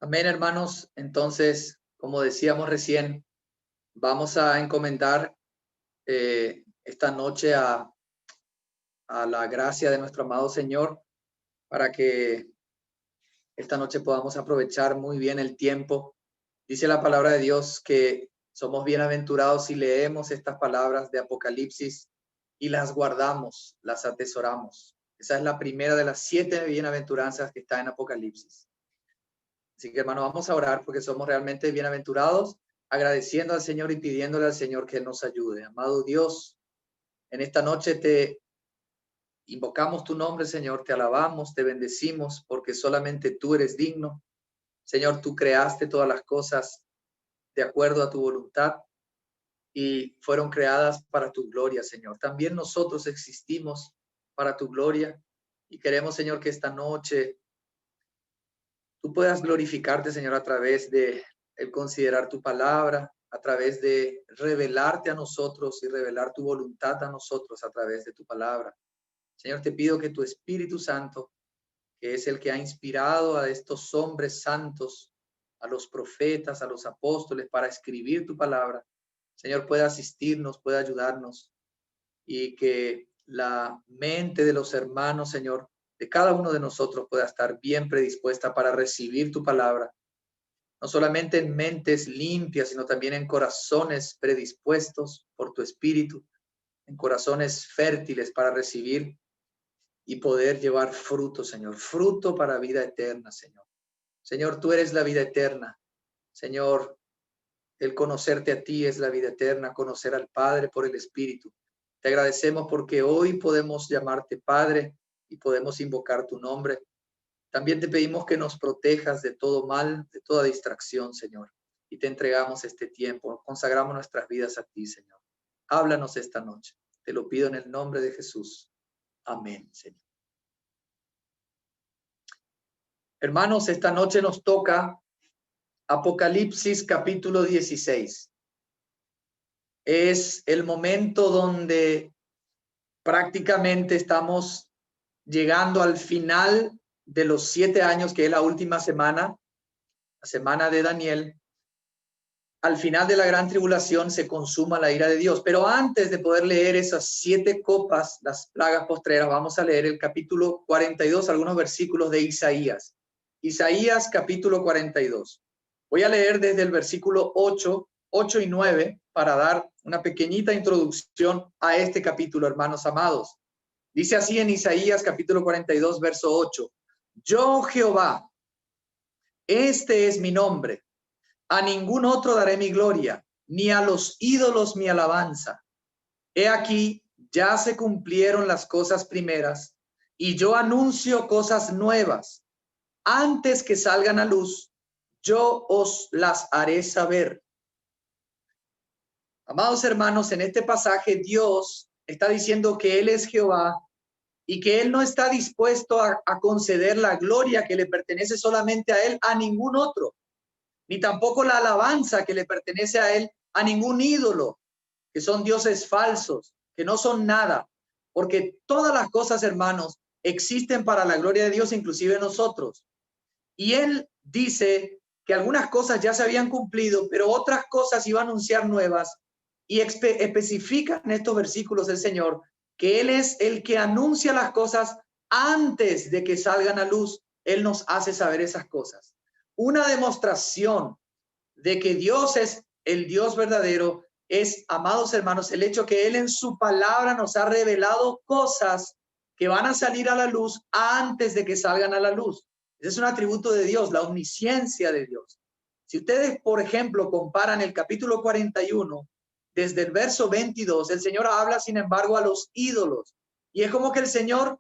Amén, hermanos. Entonces, como decíamos recién, vamos a encomendar esta noche a la gracia de nuestro amado Señor para que esta noche podamos aprovechar muy bien el tiempo. Dice la palabra de Dios que somos bienaventurados si leemos estas palabras de Apocalipsis y las guardamos, las atesoramos. Esa es la primera de las 7 bienaventuranzas que está en Apocalipsis. Así que, hermano, vamos a orar porque somos realmente bienaventurados, agradeciendo al Señor y pidiéndole al Señor que Él nos ayude. Amado Dios, en esta noche te invocamos tu nombre, Señor, te alabamos, te bendecimos, porque solamente tú eres digno. Señor, tú creaste todas las cosas de acuerdo a tu voluntad y fueron creadas para tu gloria, Señor. También nosotros existimos para tu gloria y queremos, Señor, que esta noche tú puedas glorificarte, Señor, a través de el considerar tu palabra, a través de revelarte a nosotros y revelar tu voluntad a nosotros a través de tu palabra. Señor, te pido que tu Espíritu Santo, que es el que ha inspirado a estos hombres santos, a los profetas, a los apóstoles, para escribir tu palabra, Señor, pueda asistirnos, pueda ayudarnos y que la mente de los hermanos, Señor, de cada uno de nosotros pueda estar bien predispuesta para recibir tu palabra, no solamente en mentes limpias, sino también en corazones predispuestos por tu Espíritu, en corazones fértiles para recibir y poder llevar fruto, Señor, fruto para vida eterna, Señor. Señor, tú eres la vida eterna. Señor, el conocerte a ti es la vida eterna, conocer al Padre por el Espíritu. Te agradecemos porque hoy podemos llamarte Padre y podemos invocar tu nombre. También te pedimos que nos protejas de todo mal, de toda distracción, Señor. Y te entregamos este tiempo, consagramos nuestras vidas a ti, Señor. Háblanos esta noche. Te lo pido en el nombre de Jesús. Amén, Señor. Hermanos, esta noche nos toca Apocalipsis capítulo 16. Es el momento donde prácticamente estamos llegando al final de los 7 años, que es la última semana, la semana de Daniel. Al final de la gran tribulación se consuma la ira de Dios. Pero antes de poder leer esas 7 copas, las plagas postreras, vamos a leer el capítulo 42, algunos versículos de Isaías. Isaías capítulo 42. Voy a leer desde el versículo 8 y 9 para dar una pequeñita introducción a este capítulo, hermanos amados. Dice así en Isaías capítulo 42, verso 8. Yo, Jehová, este es mi nombre. A ningún otro daré mi gloria, ni a los ídolos mi alabanza. He aquí, ya se cumplieron las cosas primeras, y yo anuncio cosas nuevas. Antes que salgan a luz, yo os las haré saber. Amados hermanos, en este pasaje Dios está diciendo que Él es Jehová y que Él no está dispuesto a conceder la gloria que le pertenece solamente a Él, a ningún otro, ni tampoco la alabanza que le pertenece a Él, a ningún ídolo, que son dioses falsos, que no son nada, porque todas las cosas, hermanos, existen para la gloria de Dios, inclusive nosotros. Y Él dice que algunas cosas ya se habían cumplido, pero otras cosas iba a anunciar nuevas, y especifica en estos versículos el Señor que Él es el que anuncia las cosas antes de que salgan a luz. Él nos hace saber esas cosas. Una demostración de que Dios es el Dios verdadero es, amados hermanos, el hecho que Él en su palabra nos ha revelado cosas que van a salir a la luz antes de que salgan a la luz. Ese es un atributo de Dios, la omnisciencia de Dios. Si ustedes, por ejemplo, comparan el capítulo 41, desde el verso 22, el Señor habla, sin embargo, a los ídolos. Y es como que el Señor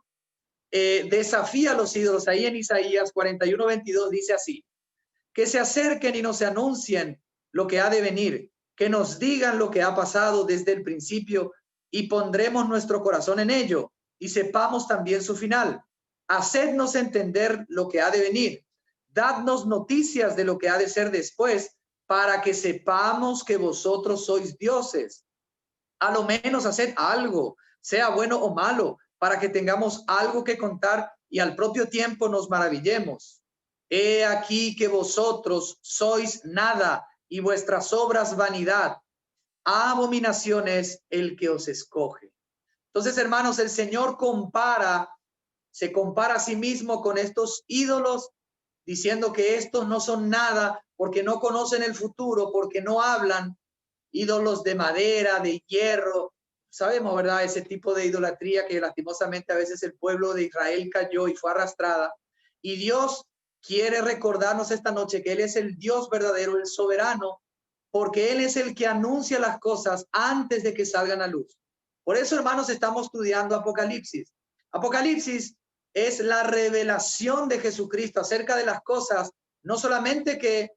desafía a los ídolos. Ahí en Isaías 41, 22 dice así: que se acerquen y nos anuncien lo que ha de venir, que nos digan lo que ha pasado desde el principio y pondremos nuestro corazón en ello y sepamos también su final. Hacednos entender lo que ha de venir, dadnos noticias de lo que ha de ser después, para que sepamos que vosotros sois dioses. A lo menos haced algo, sea bueno o malo, para que tengamos algo que contar y al propio tiempo nos maravillemos. He aquí que vosotros sois nada y vuestras obras vanidad. Abominación es el que os escoge. Entonces, hermanos, el Señor se compara a sí mismo con estos ídolos, diciendo que estos no son nada porque no conocen el futuro, porque no hablan, ídolos de madera, de hierro. Sabemos, ¿verdad? Ese tipo de idolatría que lastimosamente a veces el pueblo de Israel cayó y fue arrastrada. Y Dios quiere recordarnos esta noche que Él es el Dios verdadero, el soberano, porque Él es el que anuncia las cosas antes de que salgan a luz. Por eso, hermanos, estamos estudiando Apocalipsis. Apocalipsis es la revelación de Jesucristo acerca de las cosas, no solamente que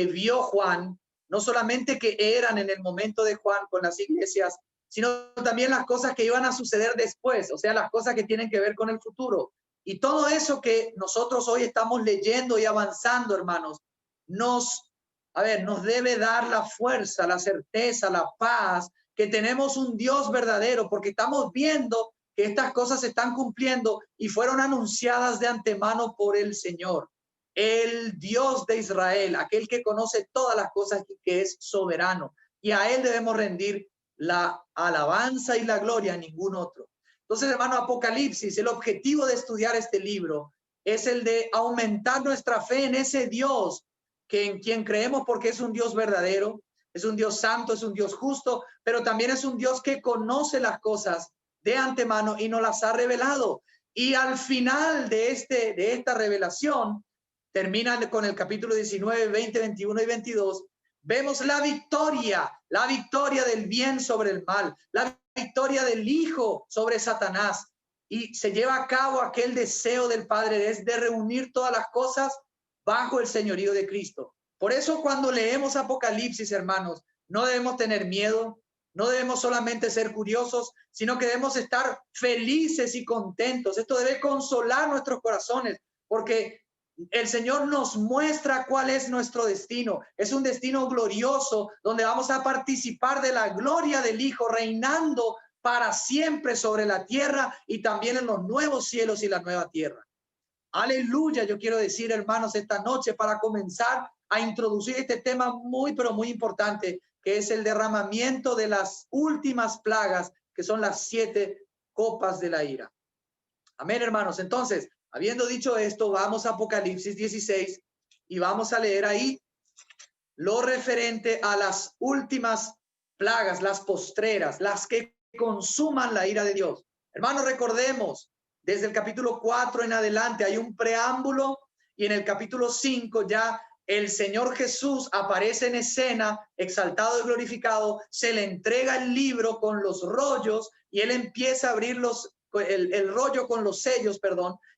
vio Juan, no solamente que eran en el momento de Juan con las iglesias, sino también las cosas que iban a suceder después, o sea, las cosas que tienen que ver con el futuro. Y todo eso que nosotros hoy estamos leyendo y avanzando, hermanos, nos debe dar la fuerza, la certeza, la paz, que tenemos un Dios verdadero, porque estamos viendo que estas cosas se están cumpliendo y fueron anunciadas de antemano por el Señor, el Dios de Israel, aquel que conoce todas las cosas y que es soberano. Y a Él debemos rendir la alabanza y la gloria, a ningún otro. Entonces, hermano, Apocalipsis, el objetivo de estudiar este libro es el de aumentar nuestra fe en ese Dios que en quien creemos, porque es un Dios verdadero, es un Dios santo, es un Dios justo, pero también es un Dios que conoce las cosas de antemano y nos las ha revelado. Y al final de esta revelación, termina con el capítulo 19, 20, 21 y 22, vemos la victoria del bien sobre el mal, la victoria del Hijo sobre Satanás, y se lleva a cabo aquel deseo del Padre, es de reunir todas las cosas bajo el señorío de Cristo. Por eso cuando leemos Apocalipsis, hermanos, no debemos tener miedo, no debemos solamente ser curiosos, sino que debemos estar felices y contentos. Esto debe consolar nuestros corazones, porque el Señor nos muestra cuál es nuestro destino. Es un destino glorioso donde vamos a participar de la gloria del Hijo, reinando para siempre sobre la tierra y también en los nuevos cielos y la nueva tierra. Aleluya, yo quiero decir, hermanos, esta noche para comenzar a introducir este tema muy, pero muy importante, que es el derramamiento de las últimas plagas, que son las 7 copas de la ira. Amén, hermanos. Entonces, habiendo dicho esto, vamos a Apocalipsis 16 y vamos a leer ahí lo referente a las últimas plagas, las postreras, las que consuman la ira de Dios. Hermanos, recordemos, desde el capítulo 4 en adelante hay un preámbulo y en el capítulo 5 ya el Señor Jesús aparece en escena, exaltado y glorificado, se le entrega el libro con los rollos y él empieza a abrir el rollo con los sellos,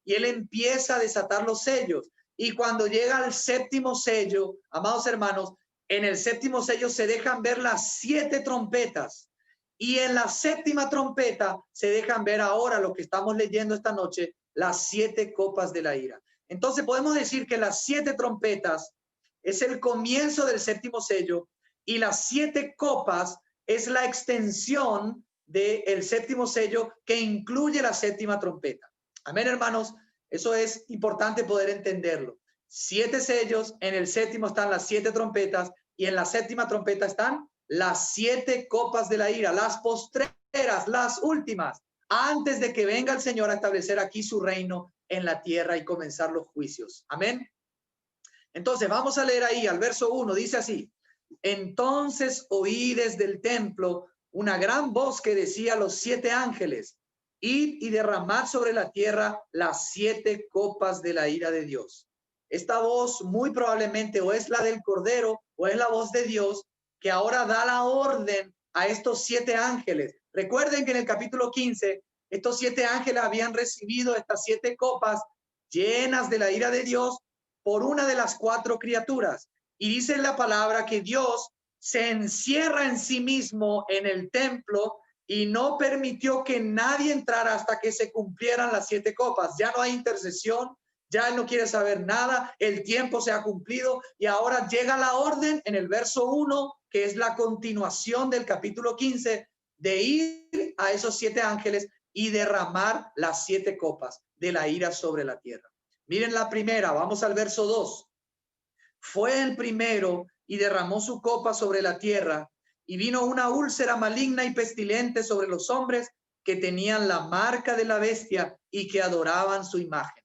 y él empieza a desatar los sellos. Y cuando llega al séptimo sello, amados hermanos, en el séptimo sello se dejan ver las 7 trompetas. Y en la séptima trompeta se dejan ver ahora lo que estamos leyendo esta noche, las 7 copas de la ira. Entonces podemos decir que las 7 trompetas es el comienzo del séptimo sello y las 7 copas es la extensión del séptimo sello que incluye la séptima trompeta. Amén, hermanos. Eso es importante poder entenderlo. 7 sellos, en el séptimo están las 7 trompetas y en la séptima trompeta están las 7 copas de la ira, las postreras, las últimas, antes de que venga el Señor a establecer aquí su reino en la tierra y comenzar los juicios. Amén. Entonces vamos a leer ahí al verso 1, dice así: entonces oí desde el templo una gran voz que decía a los 7 ángeles: id y derramad sobre la tierra las 7 copas de la ira de Dios. Esta voz muy probablemente o es la del Cordero o es la voz de Dios que ahora da la orden a estos 7 ángeles. Recuerden que en el capítulo 15 estos 7 ángeles habían recibido estas 7 copas llenas de la ira de Dios por una de las 4 criaturas. Y dice la palabra que Dios se encierra en sí mismo en el templo y no permitió que nadie entrara hasta que se cumplieran las 7 copas. Ya no hay intercesión, ya él no quiere saber nada, el tiempo se ha cumplido y ahora llega la orden en el verso 1, que es la continuación del capítulo 15, de ir a esos 7 ángeles y derramar las 7 copas de la ira sobre la tierra. Miren la primera, vamos al verso 2. Fue el primero y derramó su copa sobre la tierra, y vino una úlcera maligna y pestilente sobre los hombres que tenían la marca de la bestia y que adoraban su imagen.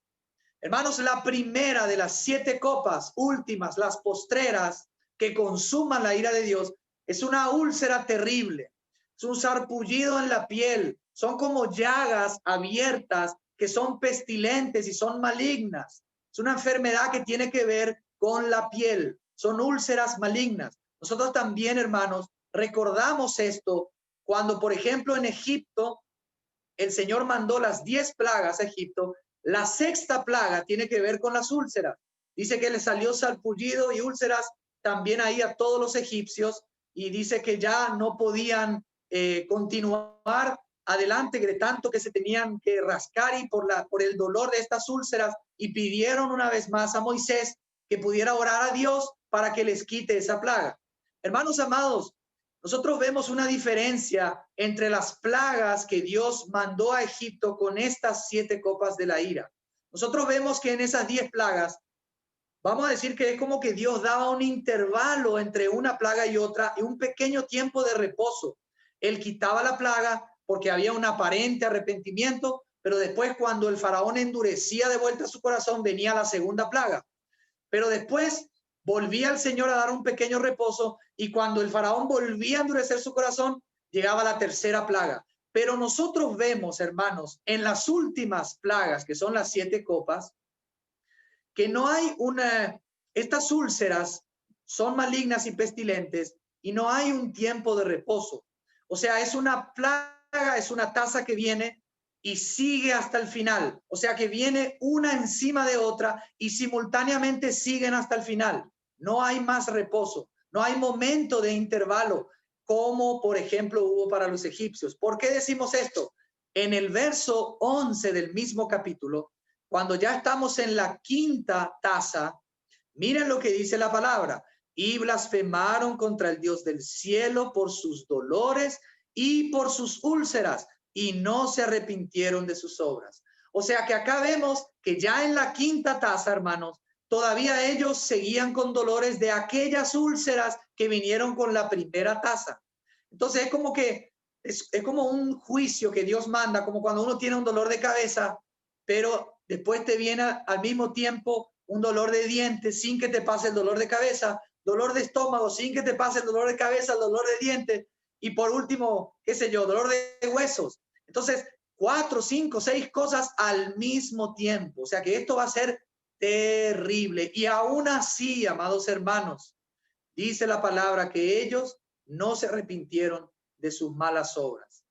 Hermanos, la primera de las 7 copas últimas, las postreras que consuman la ira de Dios, es una úlcera terrible. Es un sarpullido en la piel. Son como llagas abiertas que son pestilentes y son malignas. Es una enfermedad que tiene que ver con la piel. Son úlceras malignas. Nosotros también, hermanos, recordamos esto cuando, por ejemplo, en Egipto, el Señor mandó las 10 plagas a Egipto. La 6ª plaga tiene que ver con las úlceras. Dice que le salió sarpullido y úlceras también ahí a todos los egipcios, y dice que ya no podían continuar adelante, de tanto que se tenían que rascar y por el dolor de estas úlceras, y pidieron una vez más a Moisés que pudiera orar a Dios para que les quite esa plaga. Hermanos amados, nosotros vemos una diferencia entre las plagas que Dios mandó a Egipto con estas 7 copas de la ira. Nosotros vemos que en esas 10 plagas, vamos a decir que es como que Dios daba un intervalo entre una plaga y otra y un pequeño tiempo de reposo. Él quitaba la plaga porque había un aparente arrepentimiento, pero después, cuando el faraón endurecía de vuelta su corazón, venía la segunda plaga. Pero después volvía el Señor a dar un pequeño reposo, y cuando el faraón volvía a endurecer su corazón, llegaba la tercera plaga. Pero nosotros vemos, hermanos, en las últimas plagas, que son las 7 copas, que no hay estas úlceras son malignas y pestilentes, y no hay un tiempo de reposo. O sea, es una plaga, es una tasa que viene y sigue hasta el final. O sea, que viene una encima de otra y simultáneamente siguen hasta el final. No hay más reposo, no hay momento de intervalo, como por ejemplo hubo para los egipcios. ¿Por qué decimos esto? En el verso 11 del mismo capítulo, cuando ya estamos en la 5ª tasa, miren lo que dice la palabra: y blasfemaron contra el Dios del cielo por sus dolores y por sus úlceras, y no se arrepintieron de sus obras. O sea que acá vemos que ya en la 5ª tasa, hermanos, todavía ellos seguían con dolores de aquellas úlceras que vinieron con la primera tasa. Entonces es como que es como un juicio que Dios manda, como cuando uno tiene un dolor de cabeza, pero después te viene al mismo tiempo un dolor de dientes sin que te pase el dolor de cabeza, dolor de estómago sin que te pase el dolor de cabeza, el dolor de dientes, y por último, qué sé yo, dolor de huesos. Entonces, 4, 5, 6 cosas al mismo tiempo. O sea que esto va a ser terrible. Y aún así, amados hermanos, dice la palabra que ellos no se arrepintieron de sus malas obras.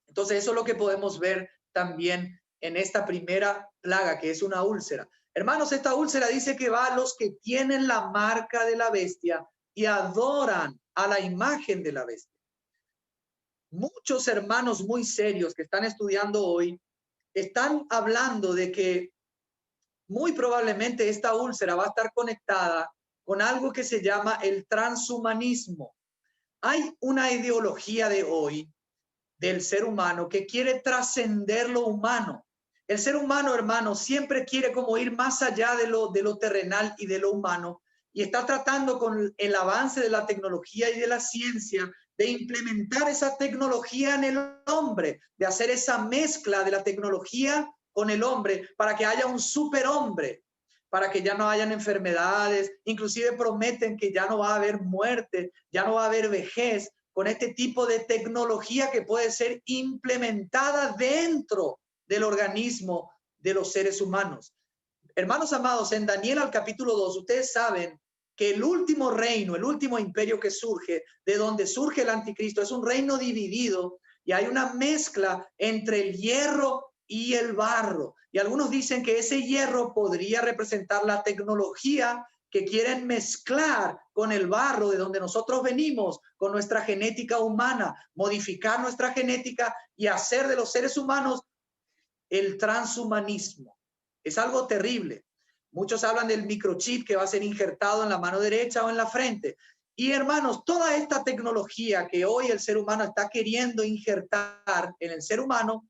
Entonces, eso es lo que podemos ver también en esta primera plaga, que es una úlcera. Hermanos, esta úlcera dice que va a los que tienen la marca de la bestia y adoran a la imagen de la bestia. Muchos hermanos muy serios que están estudiando hoy están hablando de que muy probablemente esta úlcera va a estar conectada con algo que se llama el transhumanismo. Hay una ideología de hoy del ser humano que quiere trascender lo humano. El ser humano, hermano, siempre quiere como ir más allá de lo terrenal y de lo humano, y está tratando con el avance de la tecnología y de la ciencia de implementar esa tecnología en el hombre, de hacer esa mezcla de la tecnología con el hombre para que haya un superhombre, para que ya no hayan enfermedades. Inclusive prometen que ya no va a haber muerte, ya no va a haber vejez, con este tipo de tecnología que puede ser implementada dentro del organismo de los seres humanos. Hermanos amados, en Daniel al capítulo 2, ustedes saben que el último reino, el último imperio que surge, de donde surge el anticristo, es un reino dividido, y hay una mezcla entre el hierro y el barro. Y algunos dicen que ese hierro podría representar la tecnología que quieren mezclar con el barro de donde nosotros venimos, con nuestra genética humana, modificar nuestra genética y hacer de los seres humanos el transhumanismo. Es algo terrible. Muchos hablan del microchip que va a ser injertado en la mano derecha o en la frente. Y hermanos, toda esta tecnología que hoy el ser humano está queriendo injertar en el ser humano,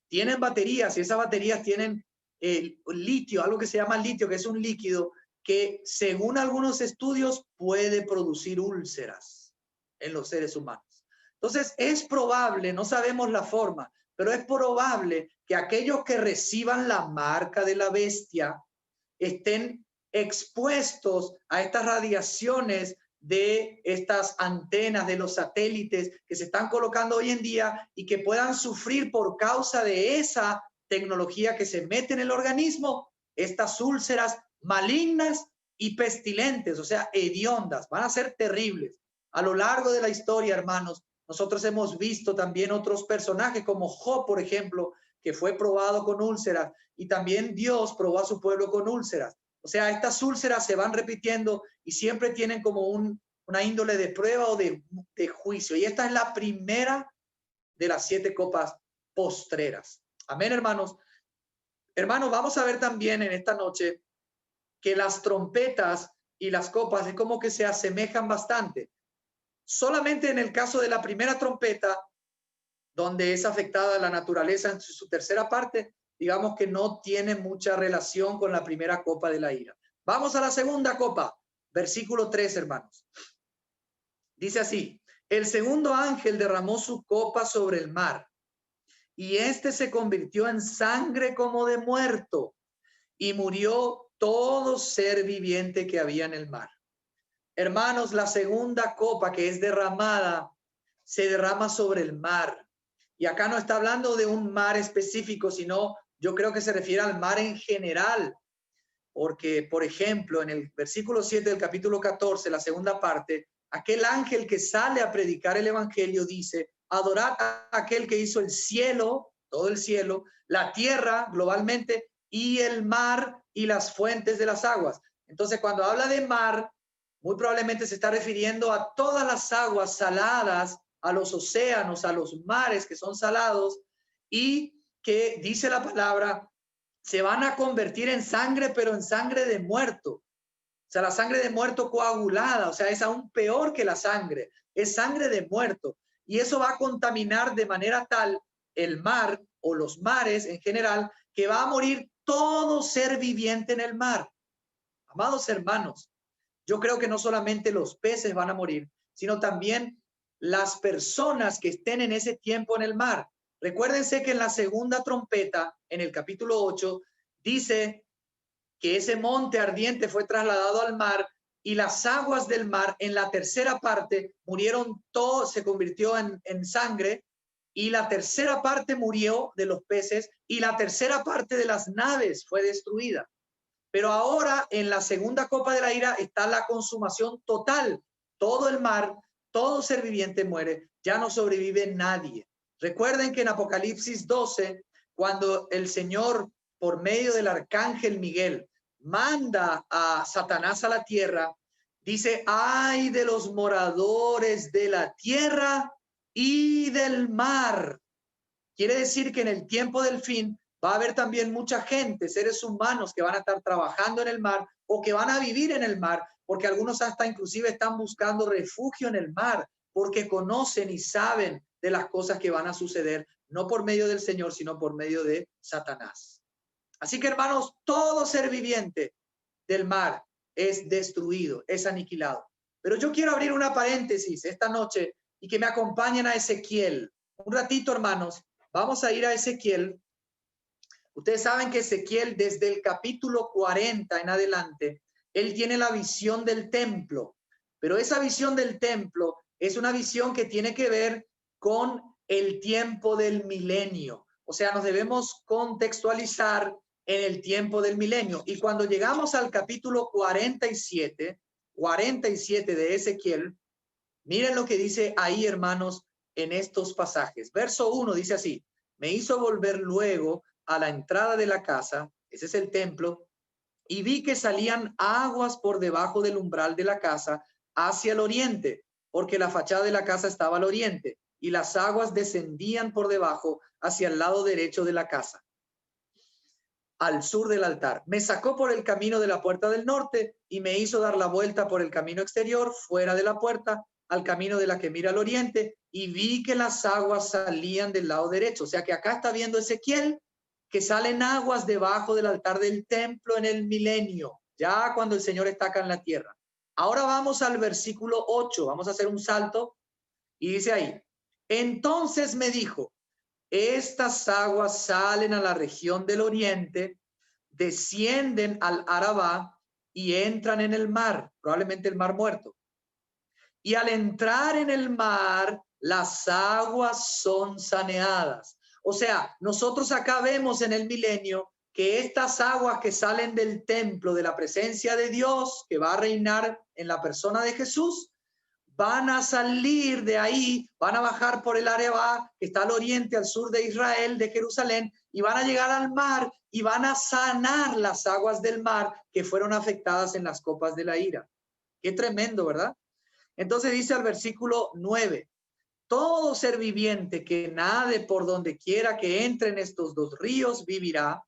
tienen baterías, y esas baterías tienen el litio, algo que se llama litio, que es un líquido que según algunos estudios puede producir úlceras en los seres humanos. Entonces es probable, no sabemos la forma, pero es probable que aquellos que reciban la marca de la bestia estén expuestos a estas radiaciones de estas antenas de los satélites que se están colocando hoy en día y que puedan sufrir por causa de esa tecnología que se mete en el organismo, estas úlceras malignas y pestilentes, o sea, hediondas, van a ser terribles. A lo largo de la historia, hermanos, nosotros hemos visto también otros personajes como Job, por ejemplo, que fue probado con úlceras, y también Dios probó a su pueblo con úlceras. O sea, estas úlceras se van repitiendo y siempre tienen como una índole de prueba o de juicio. Y esta es la primera de las 7 copas postreras. Amén, hermanos. Hermanos, vamos a ver también en esta noche que las trompetas y las copas es como que se asemejan bastante. Solamente en el caso de la primera trompeta, donde es afectada la naturaleza en su tercera parte, digamos que no tiene mucha relación con la primera copa de la ira. Vamos a la segunda copa, versículo 3, hermanos. Dice así: el segundo ángel derramó su copa sobre el mar, y este se convirtió en sangre como de muerto, y murió todo ser viviente que había en el mar. Hermanos, la segunda copa que es derramada, se derrama sobre el mar. Y acá no está hablando de un mar específico, sino yo creo que se refiere al mar en general. Porque, por ejemplo, en el versículo 7 del capítulo 14, la segunda parte, aquel ángel que sale a predicar el evangelio dice: adorad a aquel que hizo el cielo, todo el cielo, la tierra globalmente, y el mar y las fuentes de las aguas. Entonces, cuando habla de mar, muy probablemente se está refiriendo a todas las aguas saladas, a los océanos, a los mares que son salados, y que dice la palabra, se van a convertir en sangre, pero en sangre de muerto. O sea, la sangre de muerto coagulada, o sea, es aún peor que la sangre, es sangre de muerto. Y eso va a contaminar de manera tal el mar o los mares en general, que va a morir todo ser viviente en el mar. Amados hermanos, yo creo que no solamente los peces van a morir, sino también las personas que estén en ese tiempo en el mar. Recuérdense que en la segunda trompeta, en el capítulo 8, dice que ese monte ardiente fue trasladado al mar y las aguas del mar en la tercera parte murieron, todo se convirtió en sangre, y la tercera parte murió de los peces y la tercera parte de las naves fue destruida. Pero ahora en la segunda copa de la ira está la consumación total. Todo el mar, todo ser viviente muere, ya no sobrevive nadie. Recuerden que en Apocalipsis 12, cuando el Señor, por medio del arcángel Miguel, manda a Satanás a la tierra, dice: ay de los moradores de la tierra y del mar. Quiere decir que en el tiempo del fin va a haber también mucha gente, seres humanos que van a estar trabajando en el mar o que van a vivir en el mar, porque algunos hasta inclusive están buscando refugio en el mar, porque conocen y saben de las cosas que van a suceder, no por medio del Señor, sino por medio de Satanás. Así que, hermanos, todo ser viviente del mar es destruido, es aniquilado. Pero yo quiero abrir una paréntesis esta noche y que me acompañen a Ezequiel. Un ratito, hermanos, vamos a ir a Ezequiel. Ustedes saben que Ezequiel, desde el capítulo 40 en adelante, él tiene la visión del templo, pero esa visión del templo es una visión que tiene que ver con el tiempo del milenio. O sea, nos debemos contextualizar en el tiempo del milenio. Y cuando llegamos al capítulo 47 de Ezequiel, miren lo que dice ahí, hermanos, en estos pasajes. Verso 1 dice así: me hizo volver luego a la entrada de la casa, ese es el templo, y vi que salían aguas por debajo del umbral de la casa hacia el oriente, porque la fachada de la casa estaba al oriente, y las aguas descendían por debajo hacia el lado derecho de la casa, al sur del altar. Me sacó por el camino de la puerta del norte y me hizo dar la vuelta por el camino exterior, fuera de la puerta, al camino de la que mira al oriente, y vi que las aguas salían del lado derecho. O sea que acá está viendo Ezequiel que salen aguas debajo del altar del templo en el milenio, ya cuando el Señor está acá en la tierra. Ahora vamos al versículo 8, vamos a hacer un salto y dice ahí, entonces me dijo, estas aguas salen a la región del oriente, descienden al Arabá y entran en el mar, probablemente el mar muerto. Y al entrar en el mar, las aguas son saneadas. O sea, nosotros acá vemos en el milenio que estas aguas que salen del templo, de la presencia de Dios, que va a reinar en la persona de Jesús, van a salir de ahí, van a bajar por el Arabá, que está al oriente, al sur de Israel, de Jerusalén, y van a llegar al mar y van a sanar las aguas del mar que fueron afectadas en las copas de la ira. Qué tremendo, ¿verdad? Entonces dice al versículo 9, todo ser viviente que nade por donde quiera que entre en estos dos ríos vivirá,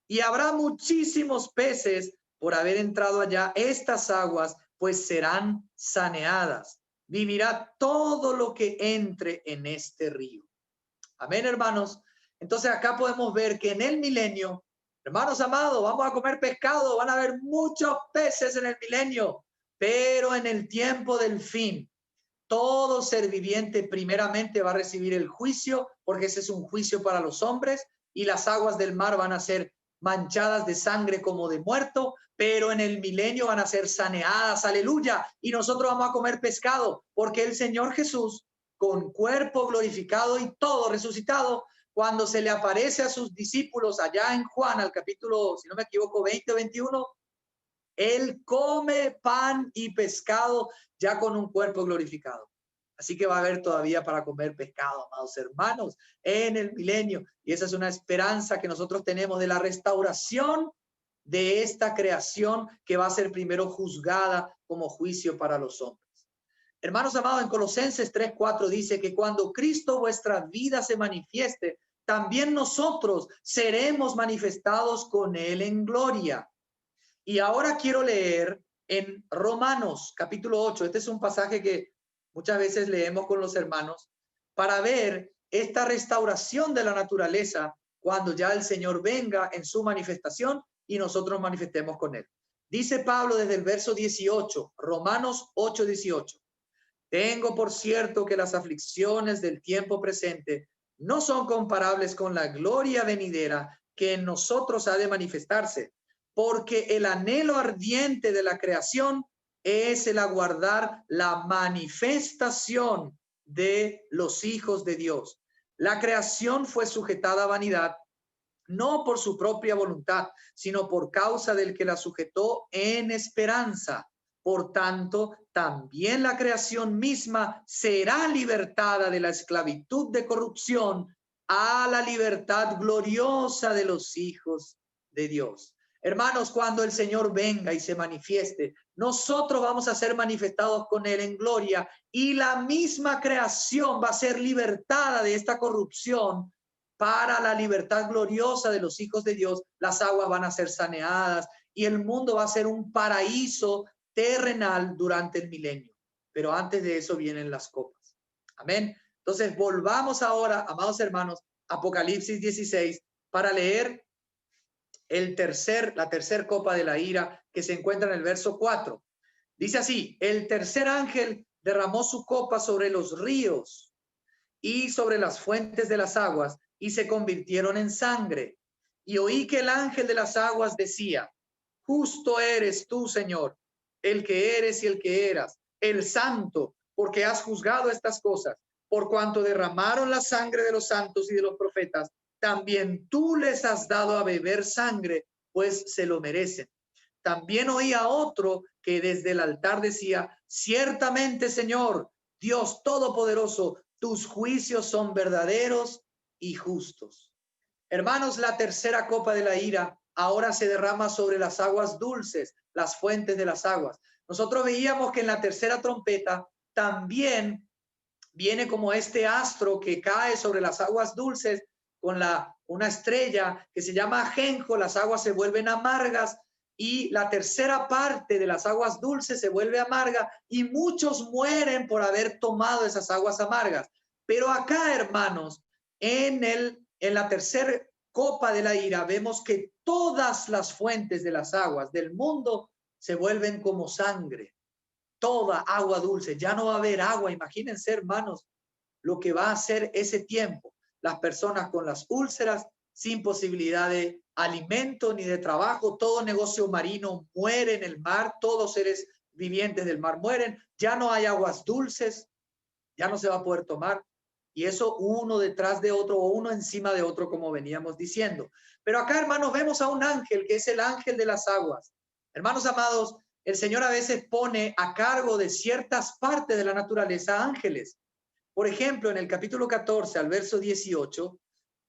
y habrá muchísimos peces por haber entrado allá estas aguas, pues serán saneadas. Vivirá todo lo que entre en este río. Amén, hermanos. Entonces acá podemos ver que en el milenio, hermanos amados, vamos a comer pescado, van a haber muchos peces en el milenio, pero en el tiempo del fin, todo ser viviente primeramente va a recibir el juicio, porque ese es un juicio para los hombres, y las aguas del mar van a ser manchadas de sangre como de muerto, pero en el milenio van a ser saneadas, aleluya, y nosotros vamos a comer pescado, porque el Señor Jesús, con cuerpo glorificado y todo resucitado, cuando se le aparece a sus discípulos allá en Juan, al capítulo, si no me equivoco, 20 o 21, él come pan y pescado ya con un cuerpo glorificado. Así que va a haber todavía para comer pescado, amados hermanos, en el milenio. Y esa es una esperanza que nosotros tenemos de la restauración de esta creación que va a ser primero juzgada como juicio para los hombres. Hermanos amados, en Colosenses 3:4 dice que cuando Cristo vuestra vida se manifieste, también nosotros seremos manifestados con Él en gloria. Y ahora quiero leer en Romanos capítulo 8. Este es un pasaje que muchas veces leemos con los hermanos para ver esta restauración de la naturaleza cuando ya el Señor venga en su manifestación y nosotros manifestemos con Él. Dice Pablo desde el verso 18, Romanos 8:18. Tengo por cierto que las aflicciones del tiempo presente no son comparables con la gloria venidera que en nosotros ha de manifestarse, porque el anhelo ardiente de la creación es el aguardar la manifestación de los hijos de Dios. La creación fue sujetada a vanidad, no por su propia voluntad, sino por causa del que la sujetó en esperanza. Por tanto, también la creación misma será libertada de la esclavitud de corrupción a la libertad gloriosa de los hijos de Dios. Hermanos, cuando el Señor venga y se manifieste, nosotros vamos a ser manifestados con Él en gloria y la misma creación va a ser libertada de esta corrupción para la libertad gloriosa de los hijos de Dios. Las aguas van a ser saneadas y el mundo va a ser un paraíso terrenal durante el milenio. Pero antes de eso vienen las copas. Amén. Entonces volvamos ahora, amados hermanos, Apocalipsis 16, para leer la tercer copa de la ira que se encuentra en el verso 4. Dice así, el tercer ángel derramó su copa sobre los ríos y sobre las fuentes de las aguas y se convirtieron en sangre. Y oí que el ángel de las aguas decía, justo eres tú, Señor, el que eres y el que eras, el santo, porque has juzgado estas cosas, por cuanto derramaron la sangre de los santos y de los profetas, también tú les has dado a beber sangre, pues se lo merecen. También oí a otro que desde el altar decía, ciertamente, Señor, Dios Todopoderoso, tus juicios son verdaderos y justos. Hermanos, la tercera copa de la ira ahora se derrama sobre las aguas dulces, las fuentes de las aguas. Nosotros veíamos que en la tercera trompeta también viene como este astro que cae sobre las aguas dulces con una estrella que se llama ajenjo, las aguas se vuelven amargas y la tercera parte de las aguas dulces se vuelve amarga y muchos mueren por haber tomado esas aguas amargas. Pero acá, hermanos, en la tercera copa de la ira, vemos que todas las fuentes de las aguas del mundo se vuelven como sangre. Toda agua dulce, ya no va a haber agua. Imagínense, hermanos, lo que va a hacer ese tiempo. Las personas con las úlceras, sin posibilidad de alimento ni de trabajo, todo negocio marino muere en el mar, todos seres vivientes del mar mueren, ya no hay aguas dulces, ya no se va a poder tomar. Y eso uno detrás de otro o uno encima de otro, como veníamos diciendo. Pero acá, hermanos, vemos a un ángel que es el ángel de las aguas. Hermanos amados, el Señor a veces pone a cargo de ciertas partes de la naturaleza ángeles. Por ejemplo, en el capítulo 14 al verso 18,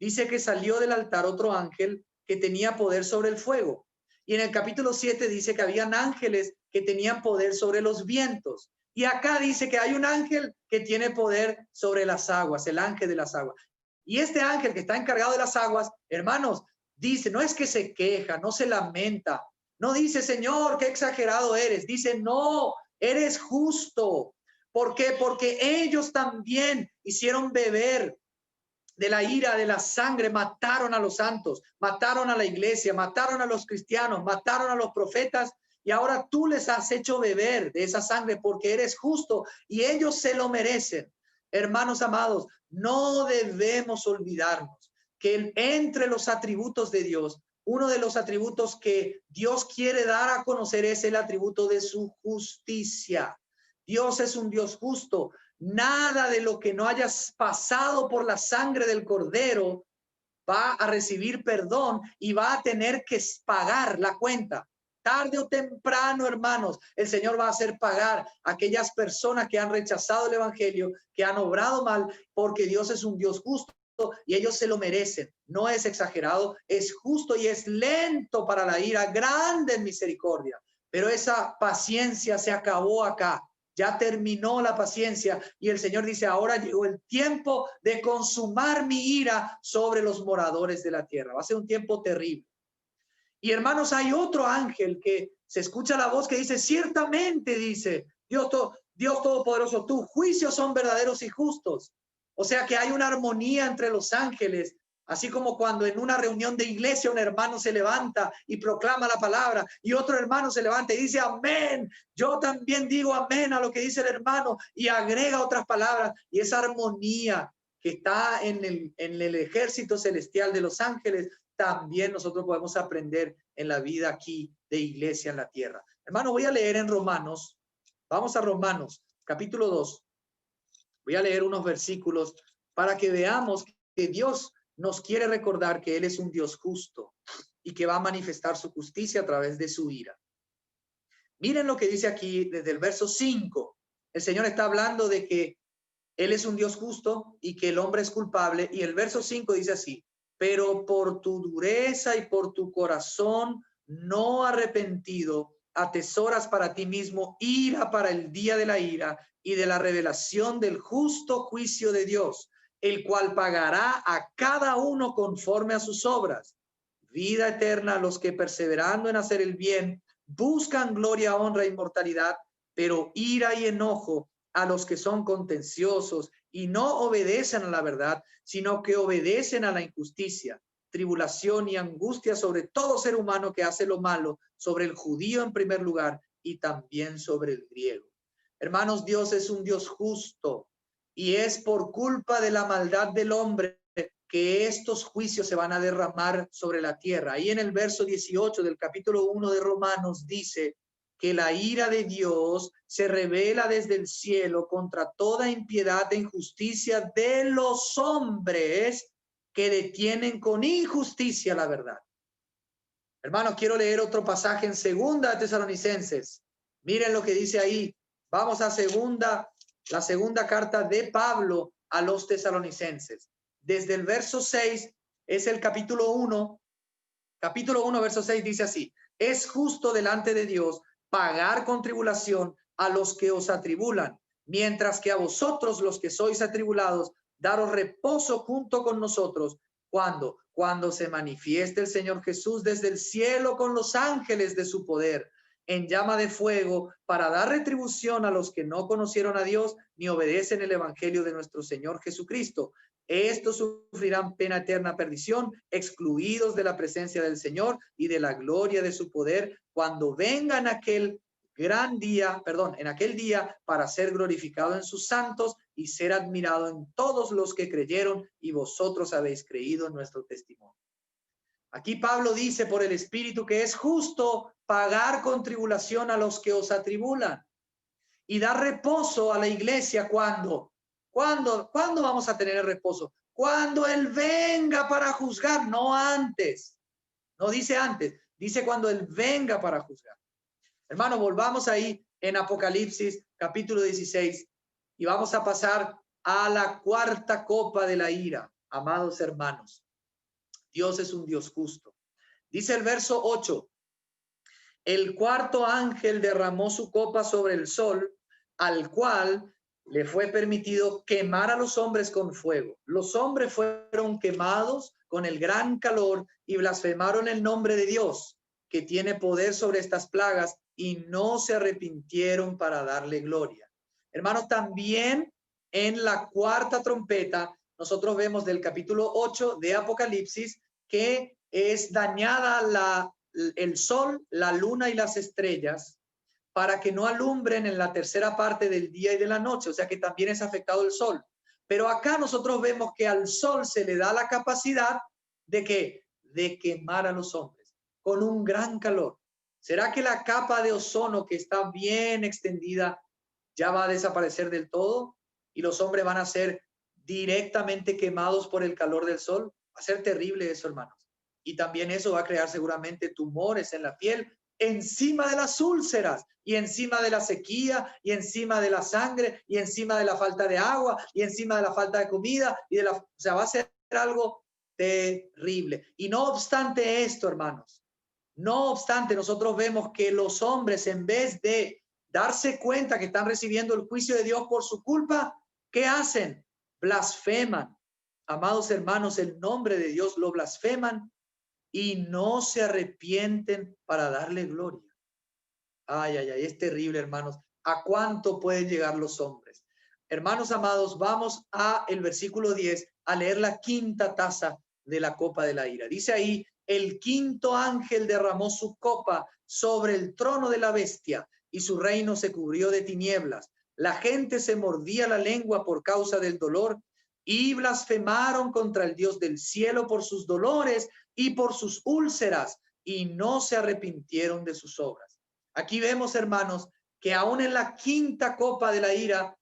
dice que salió del altar otro ángel que tenía poder sobre el fuego. Y en el capítulo 7 dice que habían ángeles que tenían poder sobre los vientos. Y acá dice que hay un ángel que tiene poder sobre las aguas, el ángel de las aguas. Y este ángel que está encargado de las aguas, hermanos, dice, no es que se queja, no se lamenta, no dice, Señor, qué exagerado eres. Dice, no, eres justo. ¿Por qué? Porque ellos también hicieron beber de la ira, de la sangre, mataron a los santos, mataron a la iglesia, mataron a los cristianos, mataron a los profetas, y ahora tú les has hecho beber de esa sangre porque eres justo y ellos se lo merecen. Hermanos amados, no debemos olvidarnos que entre los atributos de Dios, uno de los atributos que Dios quiere dar a conocer es el atributo de su justicia. Dios es un Dios justo. Nada de lo que no hayas pasado por la sangre del Cordero va a recibir perdón y va a tener que pagar la cuenta. Tarde o temprano, hermanos, el Señor va a hacer pagar a aquellas personas que han rechazado el Evangelio, que han obrado mal, porque Dios es un Dios justo y ellos se lo merecen. No es exagerado, es justo y es lento para la ira, grande en misericordia. Pero esa paciencia se acabó acá. Ya terminó la paciencia y el Señor dice, ahora llegó el tiempo de consumar mi ira sobre los moradores de la tierra. Va a ser un tiempo terrible. Y hermanos, hay otro ángel que se escucha la voz que dice, ciertamente, dice, Dios Todopoderoso, tus juicios son verdaderos y justos. O sea que hay una armonía entre los ángeles. Así como cuando en una reunión de iglesia un hermano se levanta y proclama la palabra y otro hermano se levanta y dice amén. Yo también digo amén a lo que dice el hermano y agrega otras palabras. Y esa armonía que está en el ejército celestial de los ángeles, también nosotros podemos aprender en la vida aquí de iglesia en la tierra. Hermano, voy a leer en Romanos. Vamos a Romanos, capítulo 2. Voy a leer unos versículos para que veamos que Dios nos quiere recordar que Él es un Dios justo y que va a manifestar su justicia a través de su ira. Miren lo que dice aquí desde el verso 5. El Señor está hablando de que Él es un Dios justo y que el hombre es culpable. Y el verso 5 dice así, pero por tu dureza y por tu corazón no arrepentido, atesoras para ti mismo ira para el día de la ira y de la revelación del justo juicio de Dios, el cual pagará a cada uno conforme a sus obras. Vida eterna a los que perseverando en hacer el bien buscan gloria, honra e inmortalidad, pero ira y enojo a los que son contenciosos y no obedecen a la verdad, sino que obedecen a la injusticia, tribulación y angustia sobre todo ser humano que hace lo malo, sobre el judío en primer lugar y también sobre el griego. Hermanos, Dios es un Dios justo y es por culpa de la maldad del hombre que estos juicios se van a derramar sobre la tierra. Ahí en el verso 18 del capítulo 1 de Romanos dice que la ira de Dios se revela desde el cielo contra toda impiedad e injusticia de los hombres que detienen con injusticia la verdad. Hermanos, quiero leer otro pasaje en Segunda de Tesalonicenses. Miren lo que dice ahí. Vamos a la segunda carta de Pablo a los tesalonicenses. Desde el verso 6 es el capítulo 1. Capítulo 1, verso 6 dice así. Es justo delante de Dios pagar con tribulación a los que os atribulan, mientras que a vosotros los que sois atribulados, daros reposo junto con nosotros. ¿Cuándo? Cuando se manifieste el Señor Jesús desde el cielo con los ángeles de su poder en llama de fuego para dar retribución a los que no conocieron a Dios ni obedecen el evangelio de nuestro Señor Jesucristo. Estos sufrirán pena eterna perdición, excluidos de la presencia del Señor y de la gloria de su poder, cuando vengan aquel gran día, en aquel día, para ser glorificado en sus santos y ser admirado en todos los que creyeron, y vosotros habéis creído en nuestro testimonio. Aquí Pablo dice por el Espíritu que es justo pagar con tribulación a los que os atribulan y dar reposo a la iglesia. ¿Cuándo vamos a tener el reposo? Cuando Él venga para juzgar, no antes. No dice antes, dice cuando Él venga para juzgar. Hermano, volvamos ahí en Apocalipsis capítulo 16 y vamos a pasar a la cuarta copa de la ira. Amados hermanos, Dios es un Dios justo. Dice el verso 8, el cuarto ángel derramó su copa sobre el sol, al cual le fue permitido quemar a los hombres con fuego. Los hombres fueron quemados con el gran calor y blasfemaron el nombre de Dios, que tiene poder sobre estas plagas, y no se arrepintieron para darle gloria. Hermanos, también en la cuarta trompeta, nosotros vemos del capítulo 8 de Apocalipsis que es dañada el sol, la luna y las estrellas para que no alumbren en la tercera parte del día y de la noche, o sea que también es afectado el sol. Pero acá nosotros vemos que al sol se le da la capacidad de quemar a los hombres con un gran calor. ¿Será que la capa de ozono que está bien extendida ya va a desaparecer del todo y los hombres van a ser directamente quemados por el calor del sol? Va a ser terrible eso, hermanos. Y también eso va a crear seguramente tumores en la piel, encima de las úlceras y encima de la sequía y encima de la sangre y encima de la falta de agua y encima de la falta de comida o sea, va a ser algo terrible. Y no obstante esto, hermanos, no obstante, nosotros vemos que los hombres, en vez de darse cuenta que están recibiendo el juicio de Dios por su culpa, ¿qué hacen? Blasfeman. Amados hermanos, el nombre de Dios lo blasfeman y no se arrepienten para darle gloria. Ay, ay, ay, es terrible, hermanos. ¿A cuánto pueden llegar los hombres? Hermanos amados, vamos a el versículo 10 a leer la quinta taza de la copa de la ira. Dice ahí, el quinto ángel derramó su copa sobre el trono de la bestia y su reino se cubrió de tinieblas. La gente se mordía la lengua por causa del dolor y blasfemaron contra el Dios del cielo por sus dolores y por sus úlceras, y no se arrepintieron de sus obras. Aquí vemos, hermanos, que aún en la quinta copa de la ira,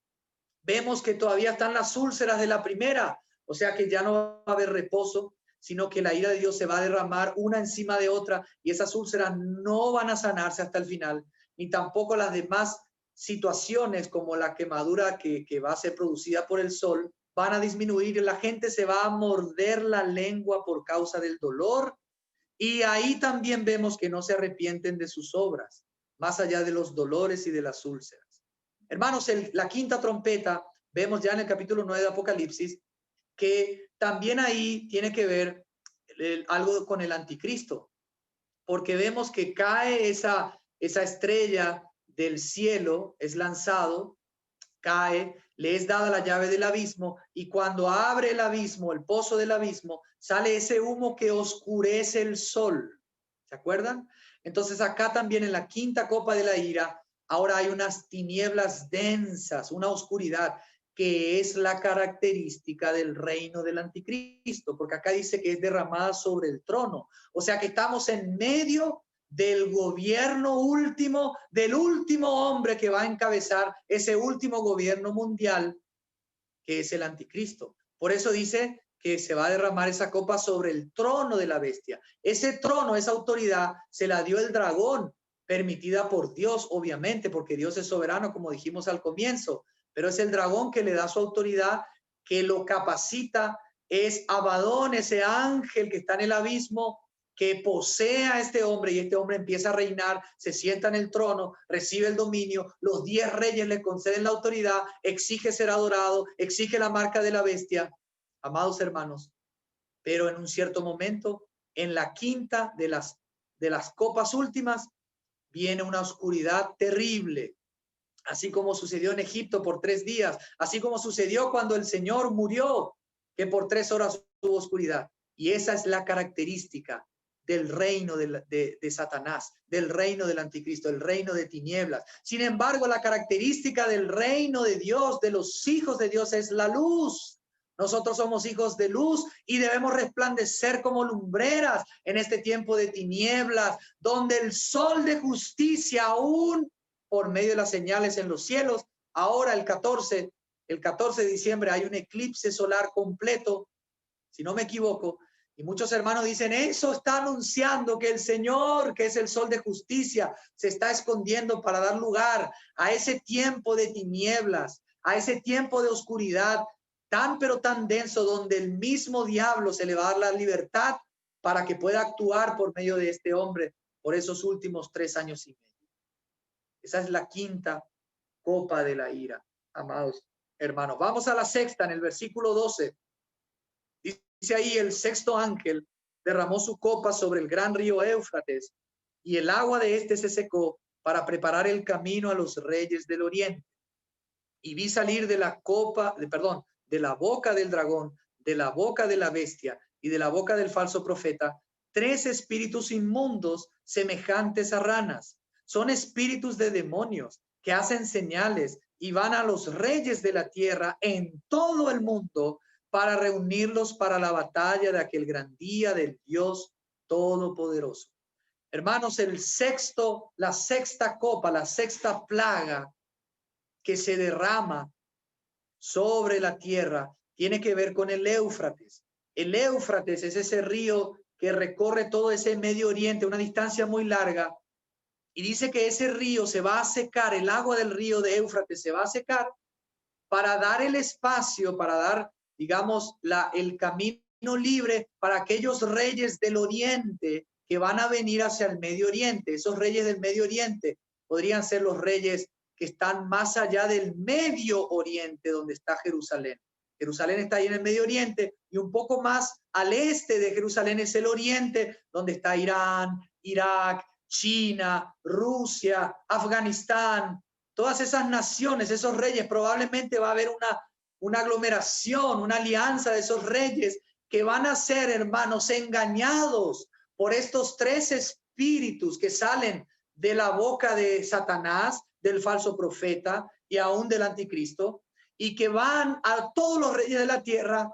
vemos que todavía están las úlceras de la primera, o sea que ya no va a haber reposo, sino que la ira de Dios se va a derramar una encima de otra y esas úlceras no van a sanarse hasta el final, ni tampoco las demás situaciones como la quemadura que va a ser producida por el sol van a disminuir. La gente se va a morder la lengua por causa del dolor y ahí también vemos que no se arrepienten de sus obras, más allá de los dolores y de las úlceras. Hermanos, la quinta trompeta, vemos ya en el capítulo 9 de Apocalipsis, que también ahí tiene que ver algo con el anticristo, porque vemos que cae esa estrella del cielo, es lanzado, cae, le es dada la llave del abismo, y cuando abre el abismo, el pozo del abismo, sale ese humo que oscurece el sol. ¿Se acuerdan? Entonces acá también en la quinta copa de la ira, ahora hay unas tinieblas densas, una oscuridad que es la característica del reino del anticristo, porque acá dice que es derramada sobre el trono. O sea que estamos en medio del gobierno último, del último hombre que va a encabezar ese último gobierno mundial, que es el anticristo. Por eso dice que se va a derramar esa copa sobre el trono de la bestia. Ese trono, esa autoridad, se la dio el dragón, permitida por Dios, obviamente, porque Dios es soberano, como dijimos al comienzo, pero es el dragón que le da su autoridad, que lo capacita, es Abadón, ese ángel que está en el abismo, que posee a este hombre y este hombre empieza a reinar, se sienta en el trono, recibe el dominio, los 10 reyes le conceden la autoridad, exige ser adorado, exige la marca de la bestia. Amados hermanos, pero en un cierto momento, en la quinta de las copas últimas, viene una oscuridad terrible, así como sucedió en Egipto por 3 días, así como sucedió cuando el Señor murió, que por 3 horas hubo oscuridad. Y esa es la característica del reino de Satanás, del reino del anticristo, el reino de tinieblas. Sin embargo, la característica del reino de Dios, de los hijos de Dios, es la luz. Nosotros somos hijos de luz y debemos resplandecer como lumbreras en este tiempo de tinieblas, donde el sol de justicia, aún por medio de las señales en los cielos, ahora el 14 de diciembre hay un eclipse solar completo, si no me equivoco, y muchos hermanos dicen, eso está anunciando que el Señor, que es el sol de justicia, se está escondiendo para dar lugar a ese tiempo de tinieblas, a ese tiempo de oscuridad tan pero tan denso, donde el mismo diablo se le va a dar la libertad para que pueda actuar por medio de este hombre por esos últimos 3 años y medio. Esa es la quinta copa de la ira, amados hermanos. Vamos a la sexta, en el versículo 12. Dice ahí, el sexto ángel derramó su copa sobre el gran río Éufrates, y el agua de este se secó para preparar el camino a los reyes del oriente. Y vi salir de la de la boca del dragón, de la boca de la bestia y de la boca del falso profeta, 3 espíritus inmundos semejantes a ranas. Son espíritus de demonios que hacen señales y van a los reyes de la tierra en todo el mundo para reunirlos para la batalla de aquel gran día del Dios Todopoderoso. Hermanos, la sexta copa, la sexta plaga que se derrama sobre la tierra tiene que ver con el Éufrates. El Éufrates es ese río que recorre todo ese Medio Oriente, una distancia muy larga, y dice que ese río se va a secar, el agua del río de Éufrates se va a secar para dar el espacio, para dar, digamos, el camino libre para aquellos reyes del Oriente que van a venir hacia el Medio Oriente. Esos reyes del Medio Oriente podrían ser los reyes que están más allá del Medio Oriente, donde está Jerusalén. Jerusalén está ahí en el Medio Oriente, y un poco más al este de Jerusalén es el Oriente, donde está Irán, Irak, China, Rusia, Afganistán. Todas esas naciones, esos reyes, probablemente va a haber una aglomeración, una alianza de esos reyes que van a ser, hermanos, engañados por estos 3 espíritus que salen de la boca de Satanás, del falso profeta y aún del anticristo, y que van a todos los reyes de la tierra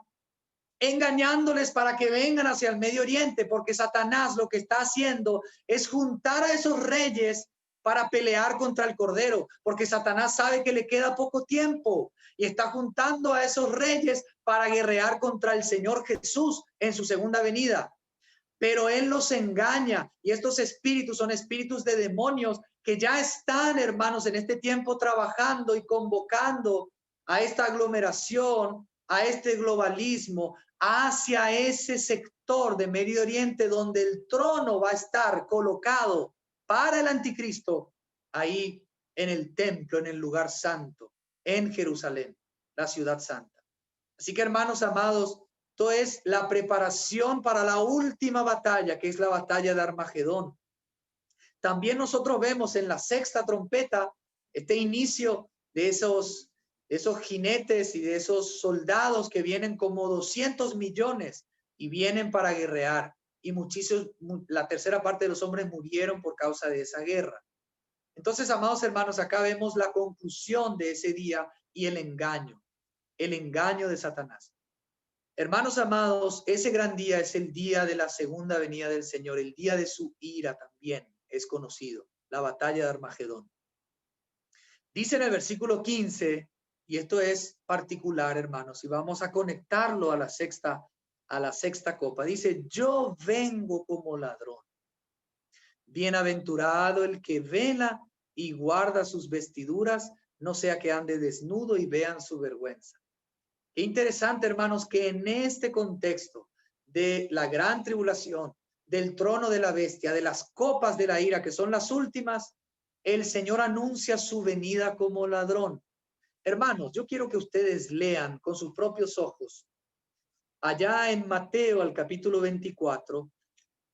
engañándoles para que vengan hacia el Medio Oriente, porque Satanás lo que está haciendo es juntar a esos reyes para pelear contra el Cordero, porque Satanás sabe que le queda poco tiempo y está juntando a esos reyes para guerrear contra el Señor Jesús en su segunda venida. Pero él los engaña, y estos espíritus son espíritus de demonios que ya están, hermanos, en este tiempo trabajando y convocando a esta aglomeración, a este globalismo, hacia ese sector de Medio Oriente donde el trono va a estar colocado para el anticristo, ahí en el templo, en el lugar santo, en Jerusalén, la ciudad santa. Así que, hermanos amados, esto es la preparación para la última batalla, que es la batalla de Armagedón. También nosotros vemos en la sexta trompeta este inicio de esos jinetes y de esos soldados que vienen como 200 millones y vienen para guerrear. Y muchísimos, la tercera parte de los hombres murieron por causa de esa guerra. Entonces, amados hermanos, acá vemos la conclusión de ese día y el engaño de Satanás. Hermanos amados, ese gran día es el día de la segunda venida del Señor, el día de su ira también es conocido, la batalla de Armagedón. Dice en el versículo 15, y esto es particular, hermanos, y vamos a conectarlo a la sexta copa. Dice, yo vengo como ladrón. Bienaventurado el que vela y guarda sus vestiduras, no sea que ande desnudo y vean su vergüenza. Qué interesante, hermanos, que en este contexto de la gran tribulación, del trono de la bestia, de las copas de la ira, que son las últimas, el Señor anuncia su venida como ladrón. Hermanos, yo quiero que ustedes lean con sus propios ojos allá en Mateo, al capítulo 24,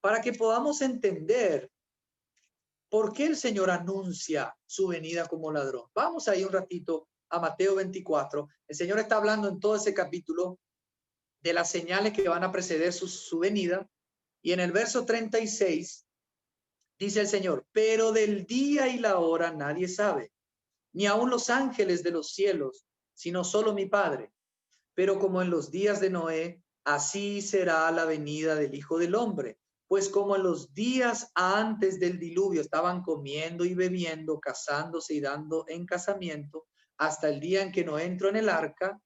para que podamos entender ¿Por qué el Señor anuncia su venida como ladrón? Vamos ahí un ratito a Mateo 24. El Señor está hablando en todo ese capítulo de las señales que van a preceder su venida. Y en el verso 36 dice el Señor, pero del día y la hora nadie sabe, ni aun los ángeles de los cielos, sino solo mi Padre. Pero como en los días de Noé, así será la venida del Hijo del Hombre. Pues como en los días antes del diluvio estaban comiendo y bebiendo, casándose y dando en casamiento, hasta el día en que Noé entró en el arca,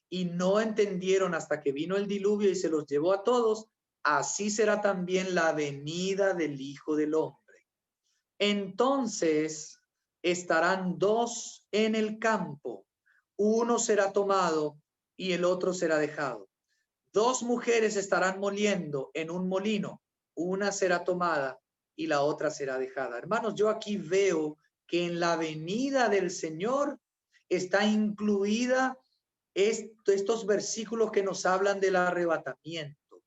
y no entendieron hasta que vino el diluvio y se los llevó a todos, así será también la venida del Hijo del Hombre. Entonces estarán dos en el campo, uno será tomado y el otro será dejado. Dos mujeres estarán moliendo en un molino, una será tomada y la otra será dejada. Hermanos, yo aquí veo que en la venida del Señor está incluida estos versículos que nos hablan del arrebatamiento.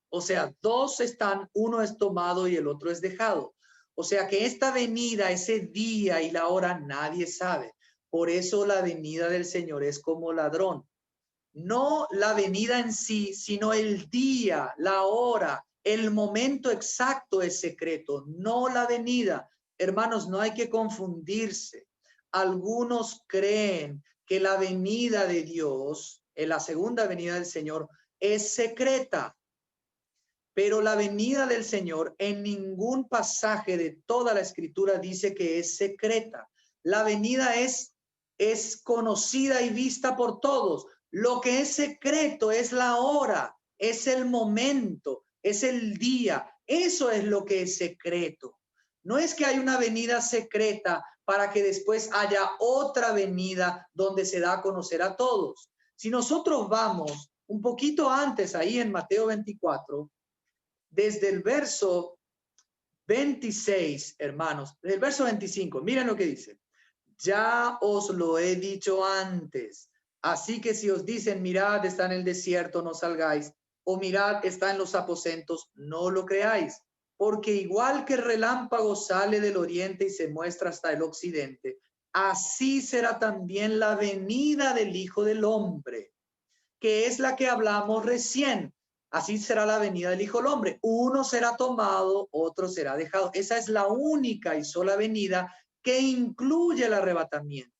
O sea, dos están, uno es tomado y el otro es dejado. O sea que esta venida, ese día y la hora, nadie sabe. Por eso la venida del Señor es como ladrón. No la venida en sí, sino el día, la hora, el momento exacto es secreto, no la venida. Hermanos, no hay que confundirse. Algunos creen que la venida de Dios, en la segunda venida del Señor, es secreta. Pero la venida del Señor en ningún pasaje de toda la escritura dice que es secreta. La venida es conocida y vista por todos. Lo que es secreto es la hora, es el momento, es el día. Eso es lo que es secreto. No es que hay una venida secreta para que después haya otra venida donde se da a conocer a todos. Si nosotros vamos un poquito antes ahí en Mateo 24, desde el verso 26, hermanos, desde el verso 25, miren lo que dice. Ya os lo he dicho antes, así que si os dicen, mirad, está en el desierto, no salgáis, o mirad, está en los aposentos, no lo creáis, porque igual que el relámpago sale del oriente y se muestra hasta el occidente, así será también la venida del Hijo del Hombre, que es la que hablamos recién. Así será la venida del Hijo del Hombre. Uno será tomado, otro será dejado. Esa es la única y sola venida que incluye el arrebatamiento.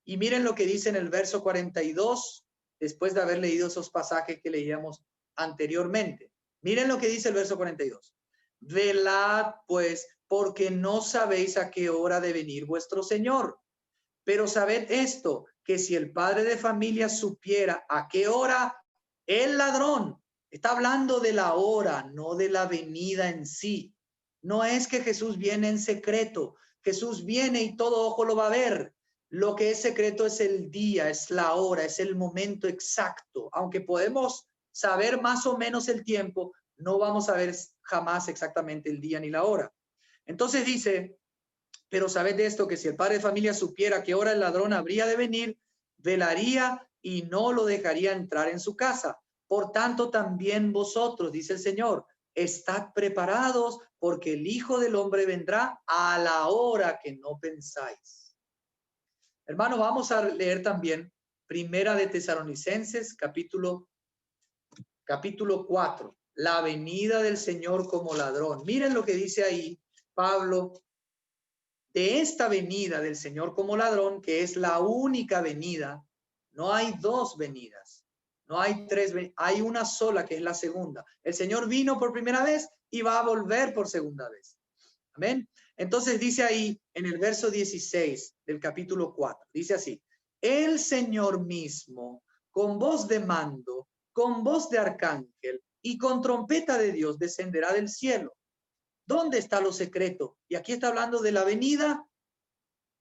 Y miren lo que dice en el verso 42, después de haber leído esos pasajes que leíamos anteriormente. Miren lo que dice el verso 42. Velad, pues, porque no sabéis a qué hora de venir vuestro Señor. Pero sabed esto, que si el padre de familia supiera a qué hora el ladrón, está hablando de la hora, no de la venida en sí. No es que Jesús viene en secreto. Jesús viene y todo ojo lo va a ver. Lo que es secreto es el día, es la hora, es el momento exacto. Aunque podemos saber más o menos el tiempo, no vamos a ver jamás exactamente el día ni la hora. Entonces dice, pero sabed de esto, que si el padre de familia supiera qué hora el ladrón habría de venir, velaría y no lo dejaría entrar en su casa. Por tanto, también vosotros, dice el Señor, estad preparados, porque el Hijo del Hombre vendrá a la hora que no pensáis. Hermano, vamos a leer también Primera de Tesalonicenses, capítulo 4, la venida del Señor como ladrón. Miren lo que dice ahí Pablo de esta venida del Señor como ladrón, que es la única venida. No hay dos venidas, no hay tres, hay una sola que es la segunda. El Señor vino por primera vez y va a volver por segunda vez. Amén. Entonces dice ahí en el verso 16 del capítulo 4, dice así: el Señor mismo, con voz de mando, con voz de arcángel y con trompeta de Dios, descenderá del cielo. ¿Dónde está lo secreto? Y aquí está hablando de la venida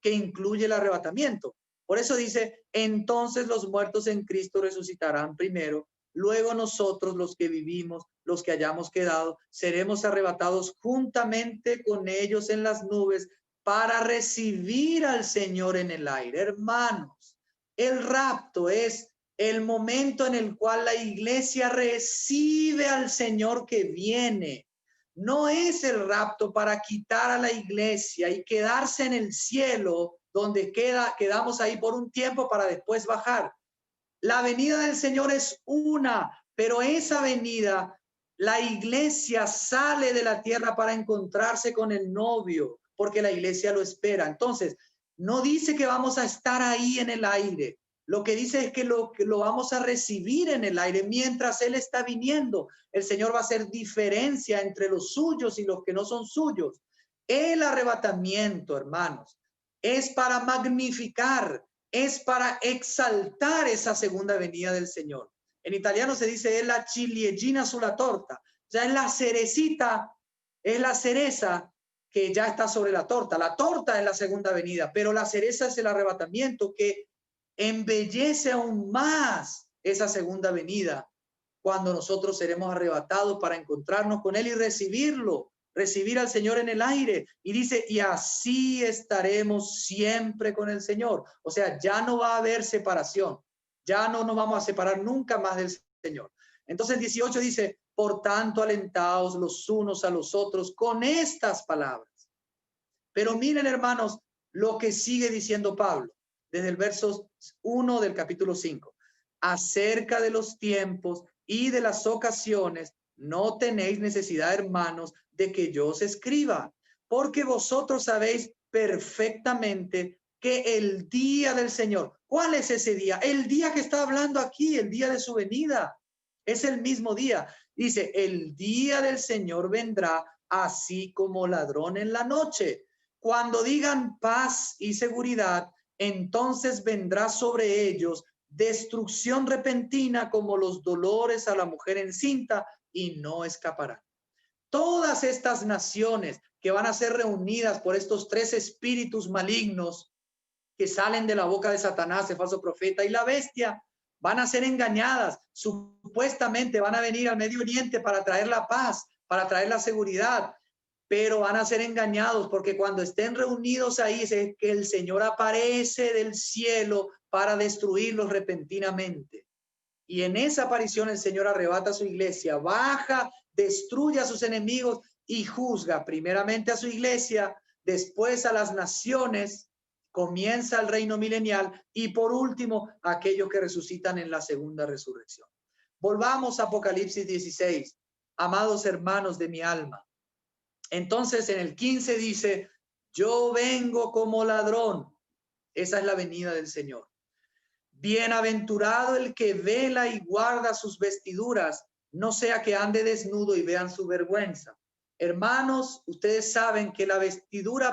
que incluye el arrebatamiento. Por eso dice, entonces los muertos en Cristo resucitarán primero, luego nosotros los que vivimos, los que hayamos quedado, seremos arrebatados juntamente con ellos en las nubes para recibir al Señor en el aire. Hermanos, el rapto es el momento en el cual la iglesia recibe al Señor que viene. no es el rapto para quitar a la iglesia y quedarse en el cielo, donde quedamos ahí por un tiempo para después bajar. La venida del Señor es una, pero esa venida, la iglesia sale de la tierra para encontrarse con el novio, porque la iglesia lo espera. Entonces, no dice que vamos a estar ahí en el aire. Lo que dice es que lo vamos a recibir en el aire mientras Él está viniendo. El Señor va a hacer diferencia entre los suyos y los que no son suyos. El arrebatamiento, hermanos, es para magnificar, es para exaltar esa segunda venida del Señor. En italiano se dice es la ciliegina sulla torta. O sea, es la cerecita, es la cereza que ya está sobre la torta. La torta es la segunda venida, pero la cereza es el arrebatamiento que embellece aún más esa segunda venida cuando nosotros seremos arrebatados para encontrarnos con Él y recibirlo, recibir al Señor en el aire. Y dice, y así estaremos siempre con el Señor. O sea, ya no va a haber separación, ya no nos vamos a separar nunca más del Señor. Entonces 18 dice, por tanto, alentaos los unos a los otros con estas palabras. Pero miren, hermanos, lo que sigue diciendo Pablo desde el verso 1 del capítulo 5. Acerca de los tiempos y de las ocasiones, no tenéis necesidad, hermanos, de que yo os escriba, porque vosotros sabéis perfectamente que el día del Señor, ¿cuál es ese día? El día que está hablando aquí, el día de su venida, es el mismo día. Dice, el día del Señor vendrá así como ladrón en la noche. Cuando digan paz y seguridad, entonces vendrá sobre ellos destrucción repentina como los dolores a la mujer encinta y no escaparán. Todas estas naciones que van a ser reunidas por estos tres espíritus malignos que salen de la boca de Satanás, el falso profeta y la bestia, van a ser engañadas. Supuestamente van a venir al Medio Oriente para traer la paz, para traer la seguridad, pero van a ser engañados porque cuando estén reunidos ahí es que el Señor aparece del cielo para destruirlos repentinamente. Y en esa aparición el Señor arrebata a su iglesia, baja, destruye a sus enemigos y juzga primeramente a su iglesia, después a las naciones, comienza el reino milenial y por último a aquellos que resucitan en la segunda resurrección. Volvamos a Apocalipsis 16, amados hermanos de mi alma. Entonces en el 15 dice, yo vengo como ladrón. Esa es la venida del Señor. Bienaventurado el que vela y guarda sus vestiduras, no sea que ande desnudo y vean su vergüenza. Hermanos, ustedes saben que la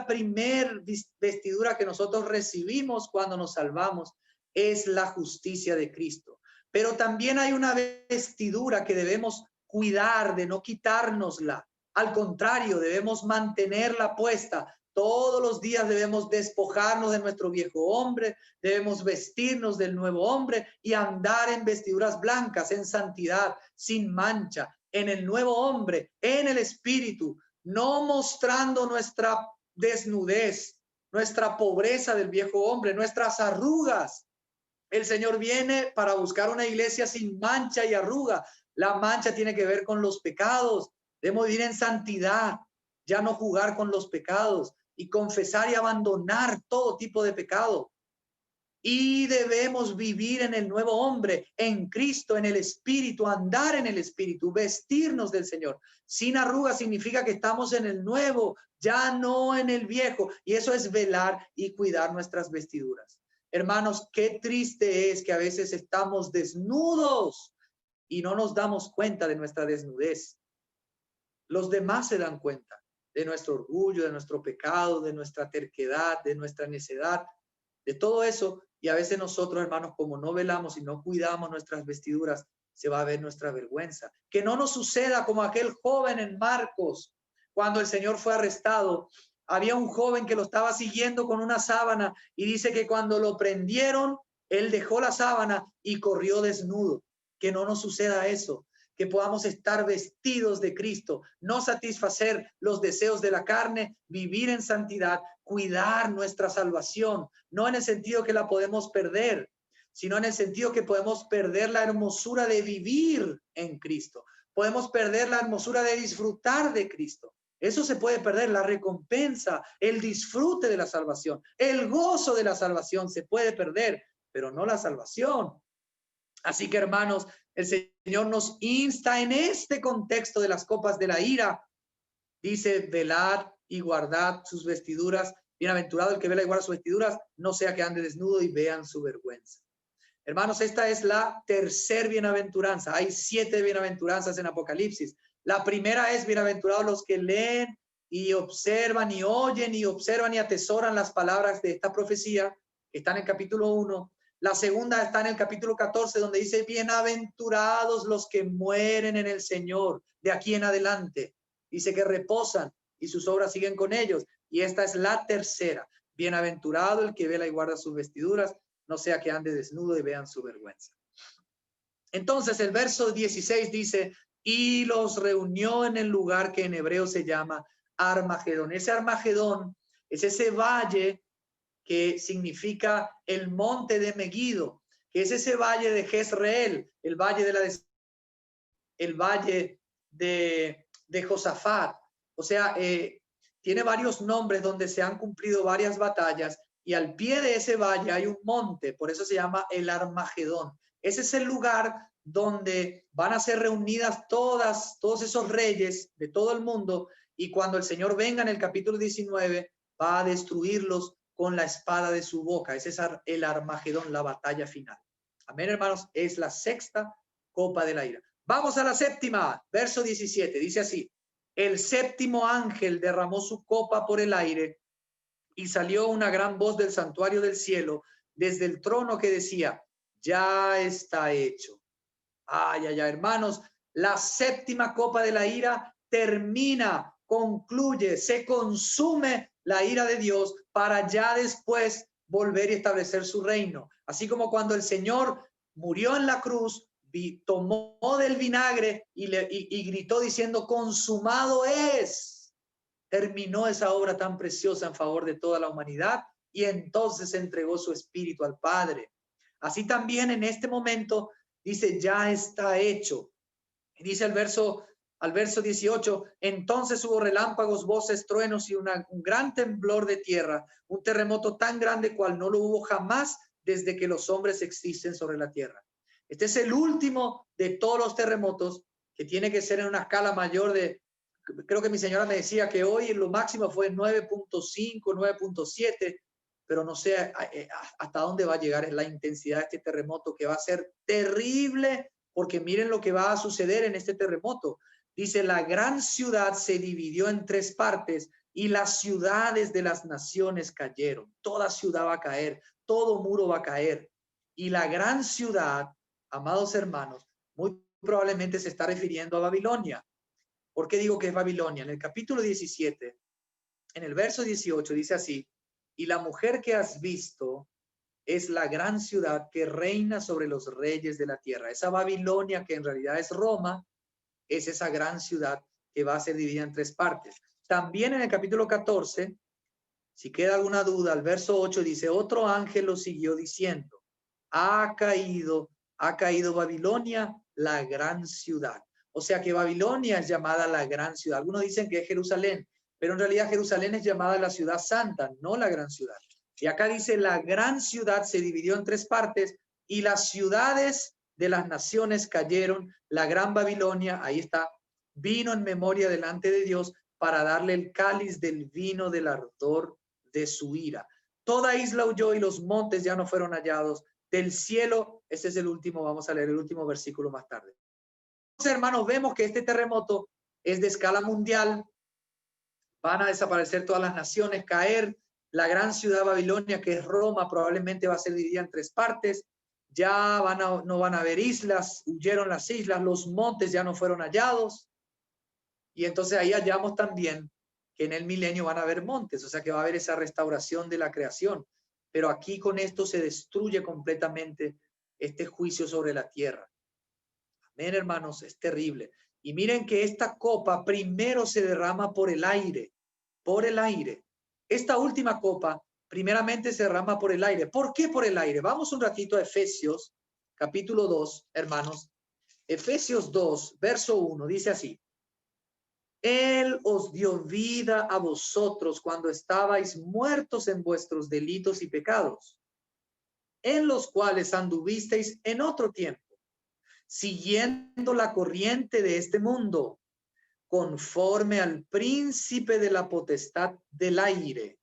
primer vestidura que nosotros recibimos cuando nos salvamos es la justicia de Cristo. Pero también hay una vestidura que debemos cuidar de no quitárnosla. Al contrario, debemos mantenerla puesta. Todos los días debemos despojarnos de nuestro viejo hombre, debemos vestirnos del nuevo hombre y andar en vestiduras blancas, en santidad, sin mancha, en el nuevo hombre, en el espíritu, no mostrando nuestra desnudez, nuestra pobreza del viejo hombre, nuestras arrugas. El Señor viene para buscar una iglesia sin mancha y arruga. La mancha tiene que ver con los pecados. Debemos vivir en santidad, ya no jugar con los pecados y confesar y abandonar todo tipo de pecado. Y debemos vivir en el nuevo hombre, en Cristo, en el Espíritu, andar en el Espíritu, vestirnos del Señor. Sin arruga significa que estamos en el nuevo, ya no en el viejo. Y eso es velar y cuidar nuestras vestiduras. Hermanos, qué triste es que a veces estamos desnudos y no nos damos cuenta de nuestra desnudez. Los demás se dan cuenta de nuestro orgullo, de nuestro pecado, de nuestra terquedad, de nuestra necedad, de todo eso. Y a veces nosotros, hermanos, como no velamos y no cuidamos nuestras vestiduras, se va a ver nuestra vergüenza. Que no nos suceda como aquel joven en Marcos, cuando el Señor fue arrestado. Había un joven que lo estaba siguiendo con una sábana y dice que cuando lo prendieron, él dejó la sábana y corrió desnudo. Que no nos suceda eso, que podamos estar vestidos de Cristo, no satisfacer los deseos de la carne, vivir en santidad, cuidar nuestra salvación, no en el sentido que la podemos perder, sino en el sentido que podemos perder la hermosura de vivir en Cristo. Podemos perder la hermosura de disfrutar de Cristo. Eso se puede perder, la recompensa, el disfrute de la salvación, el gozo de la salvación se puede perder, pero no la salvación. Así que, hermanos, el Señor nos insta en este contexto de las copas de la ira. Dice, velad y guardad sus vestiduras. Bienaventurado el que vela y guarda sus vestiduras, no sea que ande desnudo y vean su vergüenza. Hermanos, esta es la tercer bienaventuranza. Hay 7 bienaventuranzas en Apocalipsis. La primera es bienaventurados los que leen y observan y oyen y observan y atesoran las palabras de esta profecía que están en capítulo 1. La segunda está en el capítulo 14, donde dice, bienaventurados los que mueren en el Señor. De aquí en adelante, dice que reposan y sus obras siguen con ellos. Y esta es la tercera. Bienaventurado el que vela y guarda sus vestiduras, no sea que ande desnudo y vean su vergüenza. Entonces el verso 16 dice, y los reunió en el lugar que en hebreo se llama Armagedón. Ese Armagedón es ese valle que significa el monte de Megiddo, que es ese valle de Jezreel, el valle de Josafat. O sea, tiene varios nombres donde se han cumplido varias batallas y al pie de ese valle hay un monte, por eso se llama el Armagedón. Ese es el lugar donde van a ser reunidas todos esos reyes de todo el mundo y cuando el Señor venga en el capítulo 19 va a destruirlos con la espada de su boca. Ese es el Armagedón, la batalla final. Amén, hermanos, es la sexta copa de la ira. Vamos a la séptima, verso 17, dice así, el séptimo ángel derramó su copa por el aire y salió una gran voz del santuario del cielo desde el trono que decía, ya está hecho. Ay, ay, ay, hermanos, la séptima copa de la ira termina, concluye, se consume la ira de Dios para ya después volver y establecer su reino. Así como cuando el Señor murió en la cruz, tomó del vinagre y gritó diciendo, consumado es. Terminó esa obra tan preciosa en favor de toda la humanidad y entonces entregó su espíritu al Padre. Así también en este momento dice, ya está hecho. Y dice al verso 18, entonces hubo relámpagos, voces, truenos y un gran temblor de tierra, un terremoto tan grande cual no lo hubo jamás desde que los hombres existen sobre la tierra. Este es el último de todos los terremotos que tiene que ser en una escala mayor de, creo que mi señora me decía que hoy lo máximo fue 9.5, 9.7, pero no sé hasta dónde va a llegar la intensidad de este terremoto que va a ser terrible, porque miren lo que va a suceder en este terremoto. Dice, la gran ciudad se dividió en 3 partes y las ciudades de las naciones cayeron. Toda ciudad va a caer, todo muro va a caer. Y la gran ciudad, amados hermanos, muy probablemente se está refiriendo a Babilonia. ¿Por qué digo que es Babilonia? En el capítulo 17, en el verso 18, dice así, y la mujer que has visto es la gran ciudad que reina sobre los reyes de la tierra. Esa Babilonia, que en realidad es Roma, es esa gran ciudad que va a ser dividida en 3 partes. También en el capítulo 14, si queda alguna duda, el verso 8 dice, otro ángel lo siguió diciendo, ha caído Babilonia, la gran ciudad. O sea que Babilonia es llamada la gran ciudad. Algunos dicen que es Jerusalén, pero en realidad Jerusalén es llamada la ciudad santa, no la gran ciudad. Y acá dice, la gran ciudad se dividió en 3 partes y las ciudades de las naciones cayeron. La gran Babilonia, ahí está, vino en memoria delante de Dios para darle el cáliz del vino del ardor de su ira. Toda isla huyó y los montes ya no fueron hallados. Del cielo, ese es el último, vamos a leer el último versículo más tarde. Entonces, hermanos, vemos que este terremoto es de escala mundial. Van a desaparecer todas las naciones, caer. La gran ciudad Babilonia, que es Roma, probablemente va a ser dividida en 3 partes. Ya no van a haber islas, huyeron las islas, los montes ya no fueron hallados. Y entonces ahí hallamos también que en el milenio van a haber montes, o sea que va a haber esa restauración de la creación. Pero aquí con esto se destruye completamente este juicio sobre la tierra. Amén, hermanos, es terrible. Y miren que esta copa primero se derrama por el aire, por el aire. Esta última copa primeramente se derrama por el aire. ¿Por qué por el aire? Vamos un ratito a Efesios, capítulo 2, hermanos. Efesios 2, verso 1, dice así: Él os dio vida a vosotros cuando estabais muertos en vuestros delitos y pecados, en los cuales anduvisteis en otro tiempo, siguiendo la corriente de este mundo, conforme al príncipe de la potestad del aire,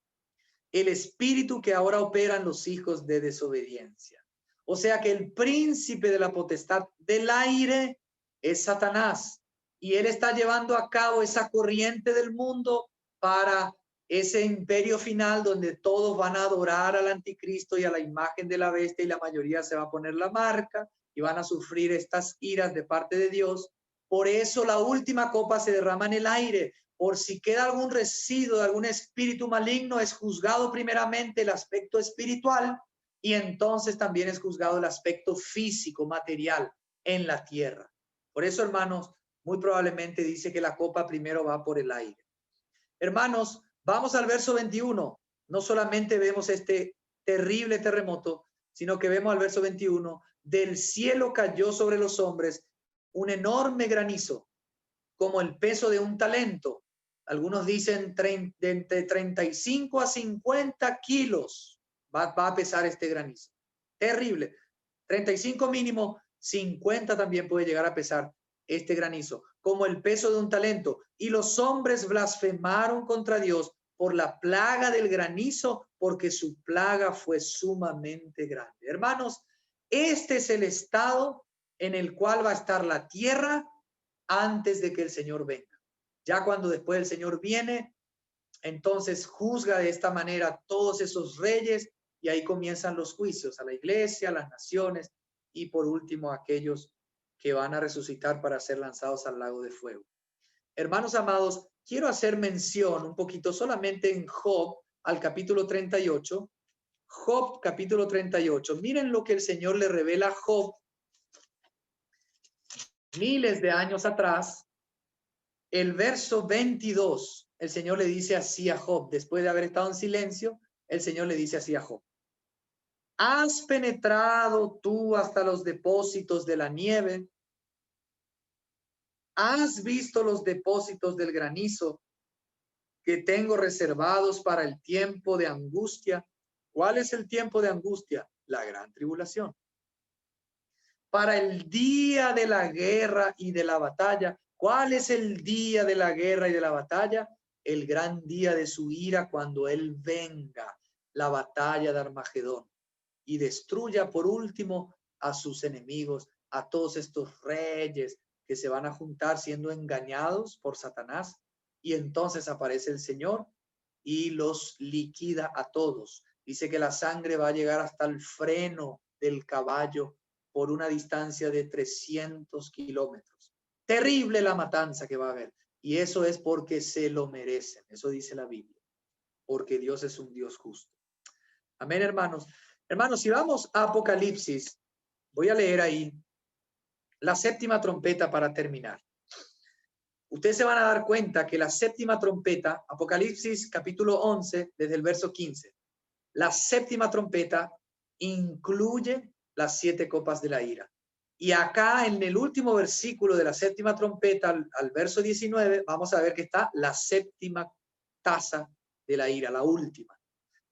el espíritu que ahora opera en los hijos de desobediencia. O sea que el príncipe de la potestad del aire es Satanás, y él está llevando a cabo esa corriente del mundo para ese imperio final donde todos van a adorar al anticristo y a la imagen de la bestia, y la mayoría se va a poner la marca y van a sufrir estas iras de parte de Dios. Por eso la última copa se derrama en el aire. Por si queda algún residuo de algún espíritu maligno, es juzgado primeramente el aspecto espiritual, y entonces también es juzgado el aspecto físico, material en la tierra. Por eso, hermanos, muy probablemente dice que la copa primero va por el aire. Hermanos, vamos al verso 21. No solamente vemos este terrible terremoto, sino que vemos al verso 21: del cielo cayó sobre los hombres un enorme granizo, como el peso de un talento. Algunos dicen de entre 35 a 50 kilos va a pesar este granizo. Terrible. 35 mínimo, 50 también puede llegar a pesar este granizo, como el peso de un talento. Y los hombres blasfemaron contra Dios por la plaga del granizo, porque su plaga fue sumamente grande. Hermanos, este es el estado en el cual va a estar la tierra antes de que el Señor venga. Ya cuando después el Señor viene, entonces juzga de esta manera a todos esos reyes, y ahí comienzan los juicios a la iglesia, a las naciones, y por último a aquellos que van a resucitar para ser lanzados al lago de fuego. Hermanos amados, quiero hacer mención un poquito solamente en Job, al capítulo 38. Job, capítulo 38. Miren lo que el Señor le revela a Job miles de años atrás. El verso 22, el Señor le dice así a Job, después de haber estado en silencio, el Señor le dice así a Job: ¿has penetrado tú hasta los depósitos de la nieve? ¿Has visto los depósitos del granizo que tengo reservados para el tiempo de angustia? ¿Cuál es el tiempo de angustia? La gran tribulación. Para el día de la guerra y de la batalla. ¿Cuál es el día de la guerra y de la batalla? El gran día de su ira, cuando Él venga, la batalla de Armagedón, y destruya por último a sus enemigos, a todos estos reyes que se van a juntar siendo engañados por Satanás. Y entonces aparece el Señor y los liquida a todos. Dice que la sangre va a llegar hasta el freno del caballo por una distancia de 300 kilómetros. Terrible la matanza que va a haber. Y eso es porque se lo merecen. Eso dice la Biblia. Porque Dios es un Dios justo. Amén, hermanos. Hermanos, si vamos a Apocalipsis, voy a leer ahí la séptima trompeta para terminar. Ustedes se van a dar cuenta que la séptima trompeta, Apocalipsis capítulo 11, desde el verso 15, la séptima trompeta incluye las 7 copas de la ira. Y acá en el último versículo de la séptima trompeta, al verso 19, vamos a ver que está la séptima taza de la ira, la última.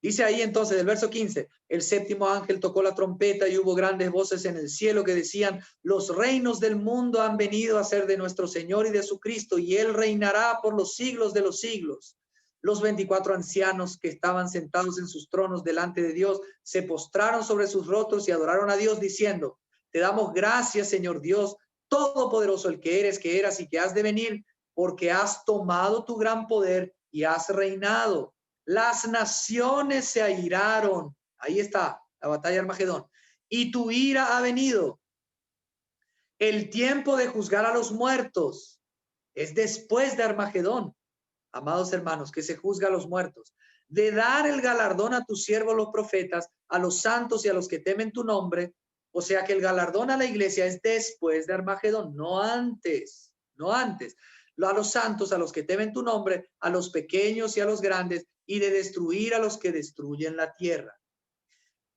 Dice ahí entonces el verso 15: el séptimo ángel tocó la trompeta y hubo grandes voces en el cielo que decían: los reinos del mundo han venido a ser de nuestro Señor y de su Cristo, y Él reinará por los siglos de los siglos. Los 24 ancianos que estaban sentados en sus tronos delante de Dios se postraron sobre sus rostros y adoraron a Dios diciendo: te damos gracias, Señor Dios, todopoderoso, el que eras y que has de venir, porque has tomado tu gran poder y has reinado. Las naciones se airaron. Ahí está la batalla de Armagedón. Y tu ira ha venido. El tiempo de juzgar a los muertos es después de Armagedón. Amados hermanos, que se juzga a los muertos. De dar el galardón a tus siervos los profetas, a los santos y a los que temen tu nombre. O sea que el galardón a la iglesia es después de Armagedón, no antes, no antes. A los santos, a los que temen tu nombre, a los pequeños y a los grandes, y de destruir a los que destruyen la tierra.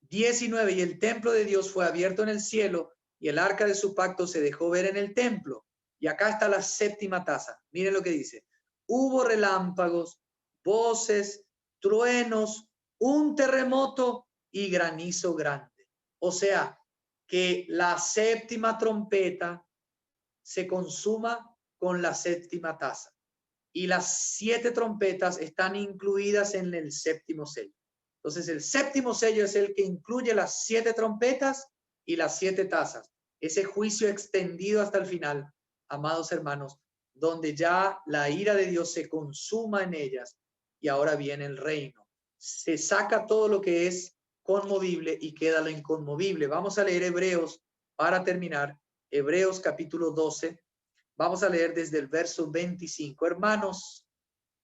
19. Y el templo de Dios fue abierto en el cielo, y el arca de su pacto se dejó ver en el templo. Y acá está la séptima taza. Miren lo que dice. Hubo relámpagos, voces, truenos, un terremoto y granizo grande. O sea, que la séptima trompeta se consuma con la séptima taza. Y las 7 trompetas están incluidas en el séptimo sello. Entonces, el séptimo sello es el que incluye las 7 trompetas y las 7 tazas. Ese juicio extendido hasta el final, amados hermanos, donde ya la ira de Dios se consuma en ellas y ahora viene el reino. Se saca todo lo que es conmovible y queda lo inconmovible. Vamos a leer Hebreos para terminar. Hebreos capítulo 12. Vamos a leer desde el verso 25. Hermanos,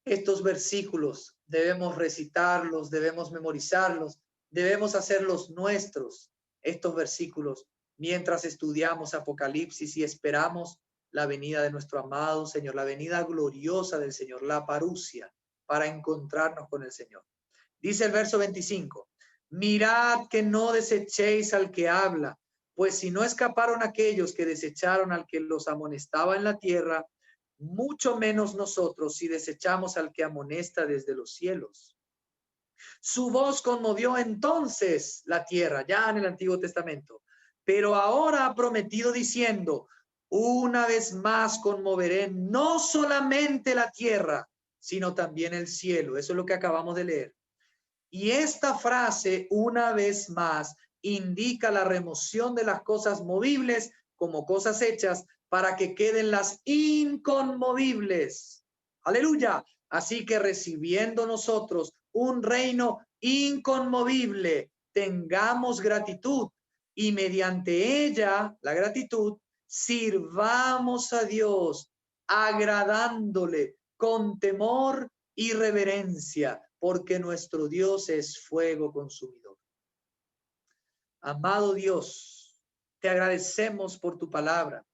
estos versículos debemos recitarlos, debemos memorizarlos, debemos hacerlos nuestros, estos versículos, mientras estudiamos Apocalipsis y esperamos la venida de nuestro amado Señor, la venida gloriosa del Señor, la parusia, para encontrarnos con el Señor. Dice el verso 25, mirad que no desechéis al que habla, pues si no escaparon aquellos que desecharon al que los amonestaba en la tierra, mucho menos nosotros si desechamos al que amonesta desde los cielos. Su voz conmovió entonces la tierra, ya en el Antiguo Testamento, pero ahora ha prometido diciendo, una vez más conmoveré no solamente la tierra, sino también el cielo. Eso es lo que acabamos de leer. Y esta frase, una vez más, indica la remoción de las cosas movibles como cosas hechas para que queden las inconmovibles. Aleluya. Así que recibiendo nosotros un reino inconmovible, tengamos gratitud y mediante ella, la gratitud, sirvamos a Dios agradándole con temor y reverencia, porque nuestro Dios es fuego consumidor. Amado Dios, te agradecemos por tu palabra.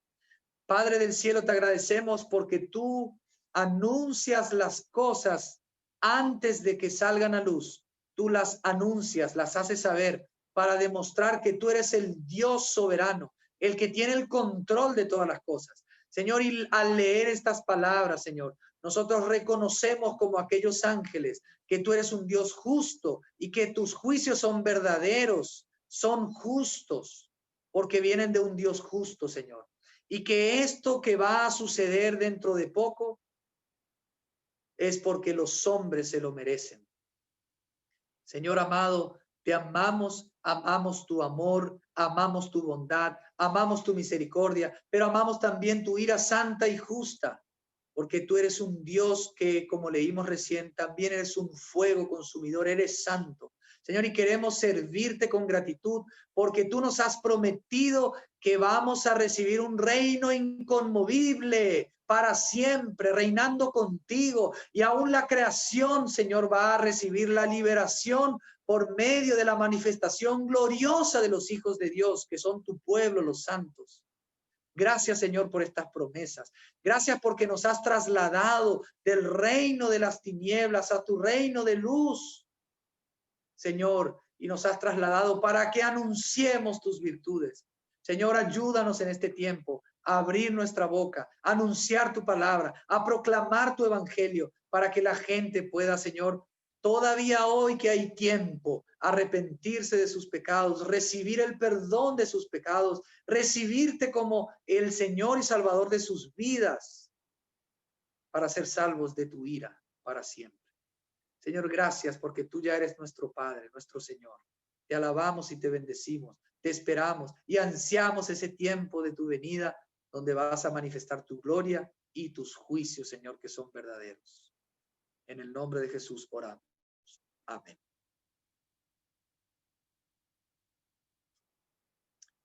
Padre del cielo, te agradecemos porque tú anuncias las cosas antes de que salgan a luz. Tú las anuncias, las haces saber para demostrar que tú eres el Dios soberano, el que tiene el control de todas las cosas. Señor, y al leer estas palabras, Señor, nosotros reconocemos como aquellos ángeles que tú eres un Dios justo y que tus juicios son verdaderos, son justos, porque vienen de un Dios justo, Señor. Y que esto que va a suceder dentro de poco es porque los hombres se lo merecen. Señor amado, te amamos, amamos tu amor, amamos tu bondad, amamos tu misericordia, pero amamos también tu ira santa y justa, porque tú eres un Dios que, como leímos recién, también eres un fuego consumidor, eres santo. Señor, y queremos servirte con gratitud, porque tú nos has prometido que vamos a recibir un reino inconmovible para siempre, reinando contigo. Y aún la creación, Señor, va a recibir la liberación por medio de la manifestación gloriosa de los hijos de Dios, que son tu pueblo, los santos. Gracias, Señor, por estas promesas. Gracias porque nos has trasladado del reino de las tinieblas a tu reino de luz, Señor, y nos has trasladado para que anunciemos tus virtudes. Señor, ayúdanos en este tiempo a abrir nuestra boca, a anunciar tu palabra, a proclamar tu evangelio, para que la gente pueda, Señor, todavía hoy que hay tiempo, arrepentirse de sus pecados, recibir el perdón de sus pecados, recibirte como el Señor y Salvador de sus vidas, para ser salvos de tu ira para siempre. Señor, gracias porque tú ya eres nuestro Padre, nuestro Señor. Te alabamos y te bendecimos, te esperamos y ansiamos ese tiempo de tu venida donde vas a manifestar tu gloria y tus juicios, Señor, que son verdaderos. En el nombre de Jesús oramos. Amén.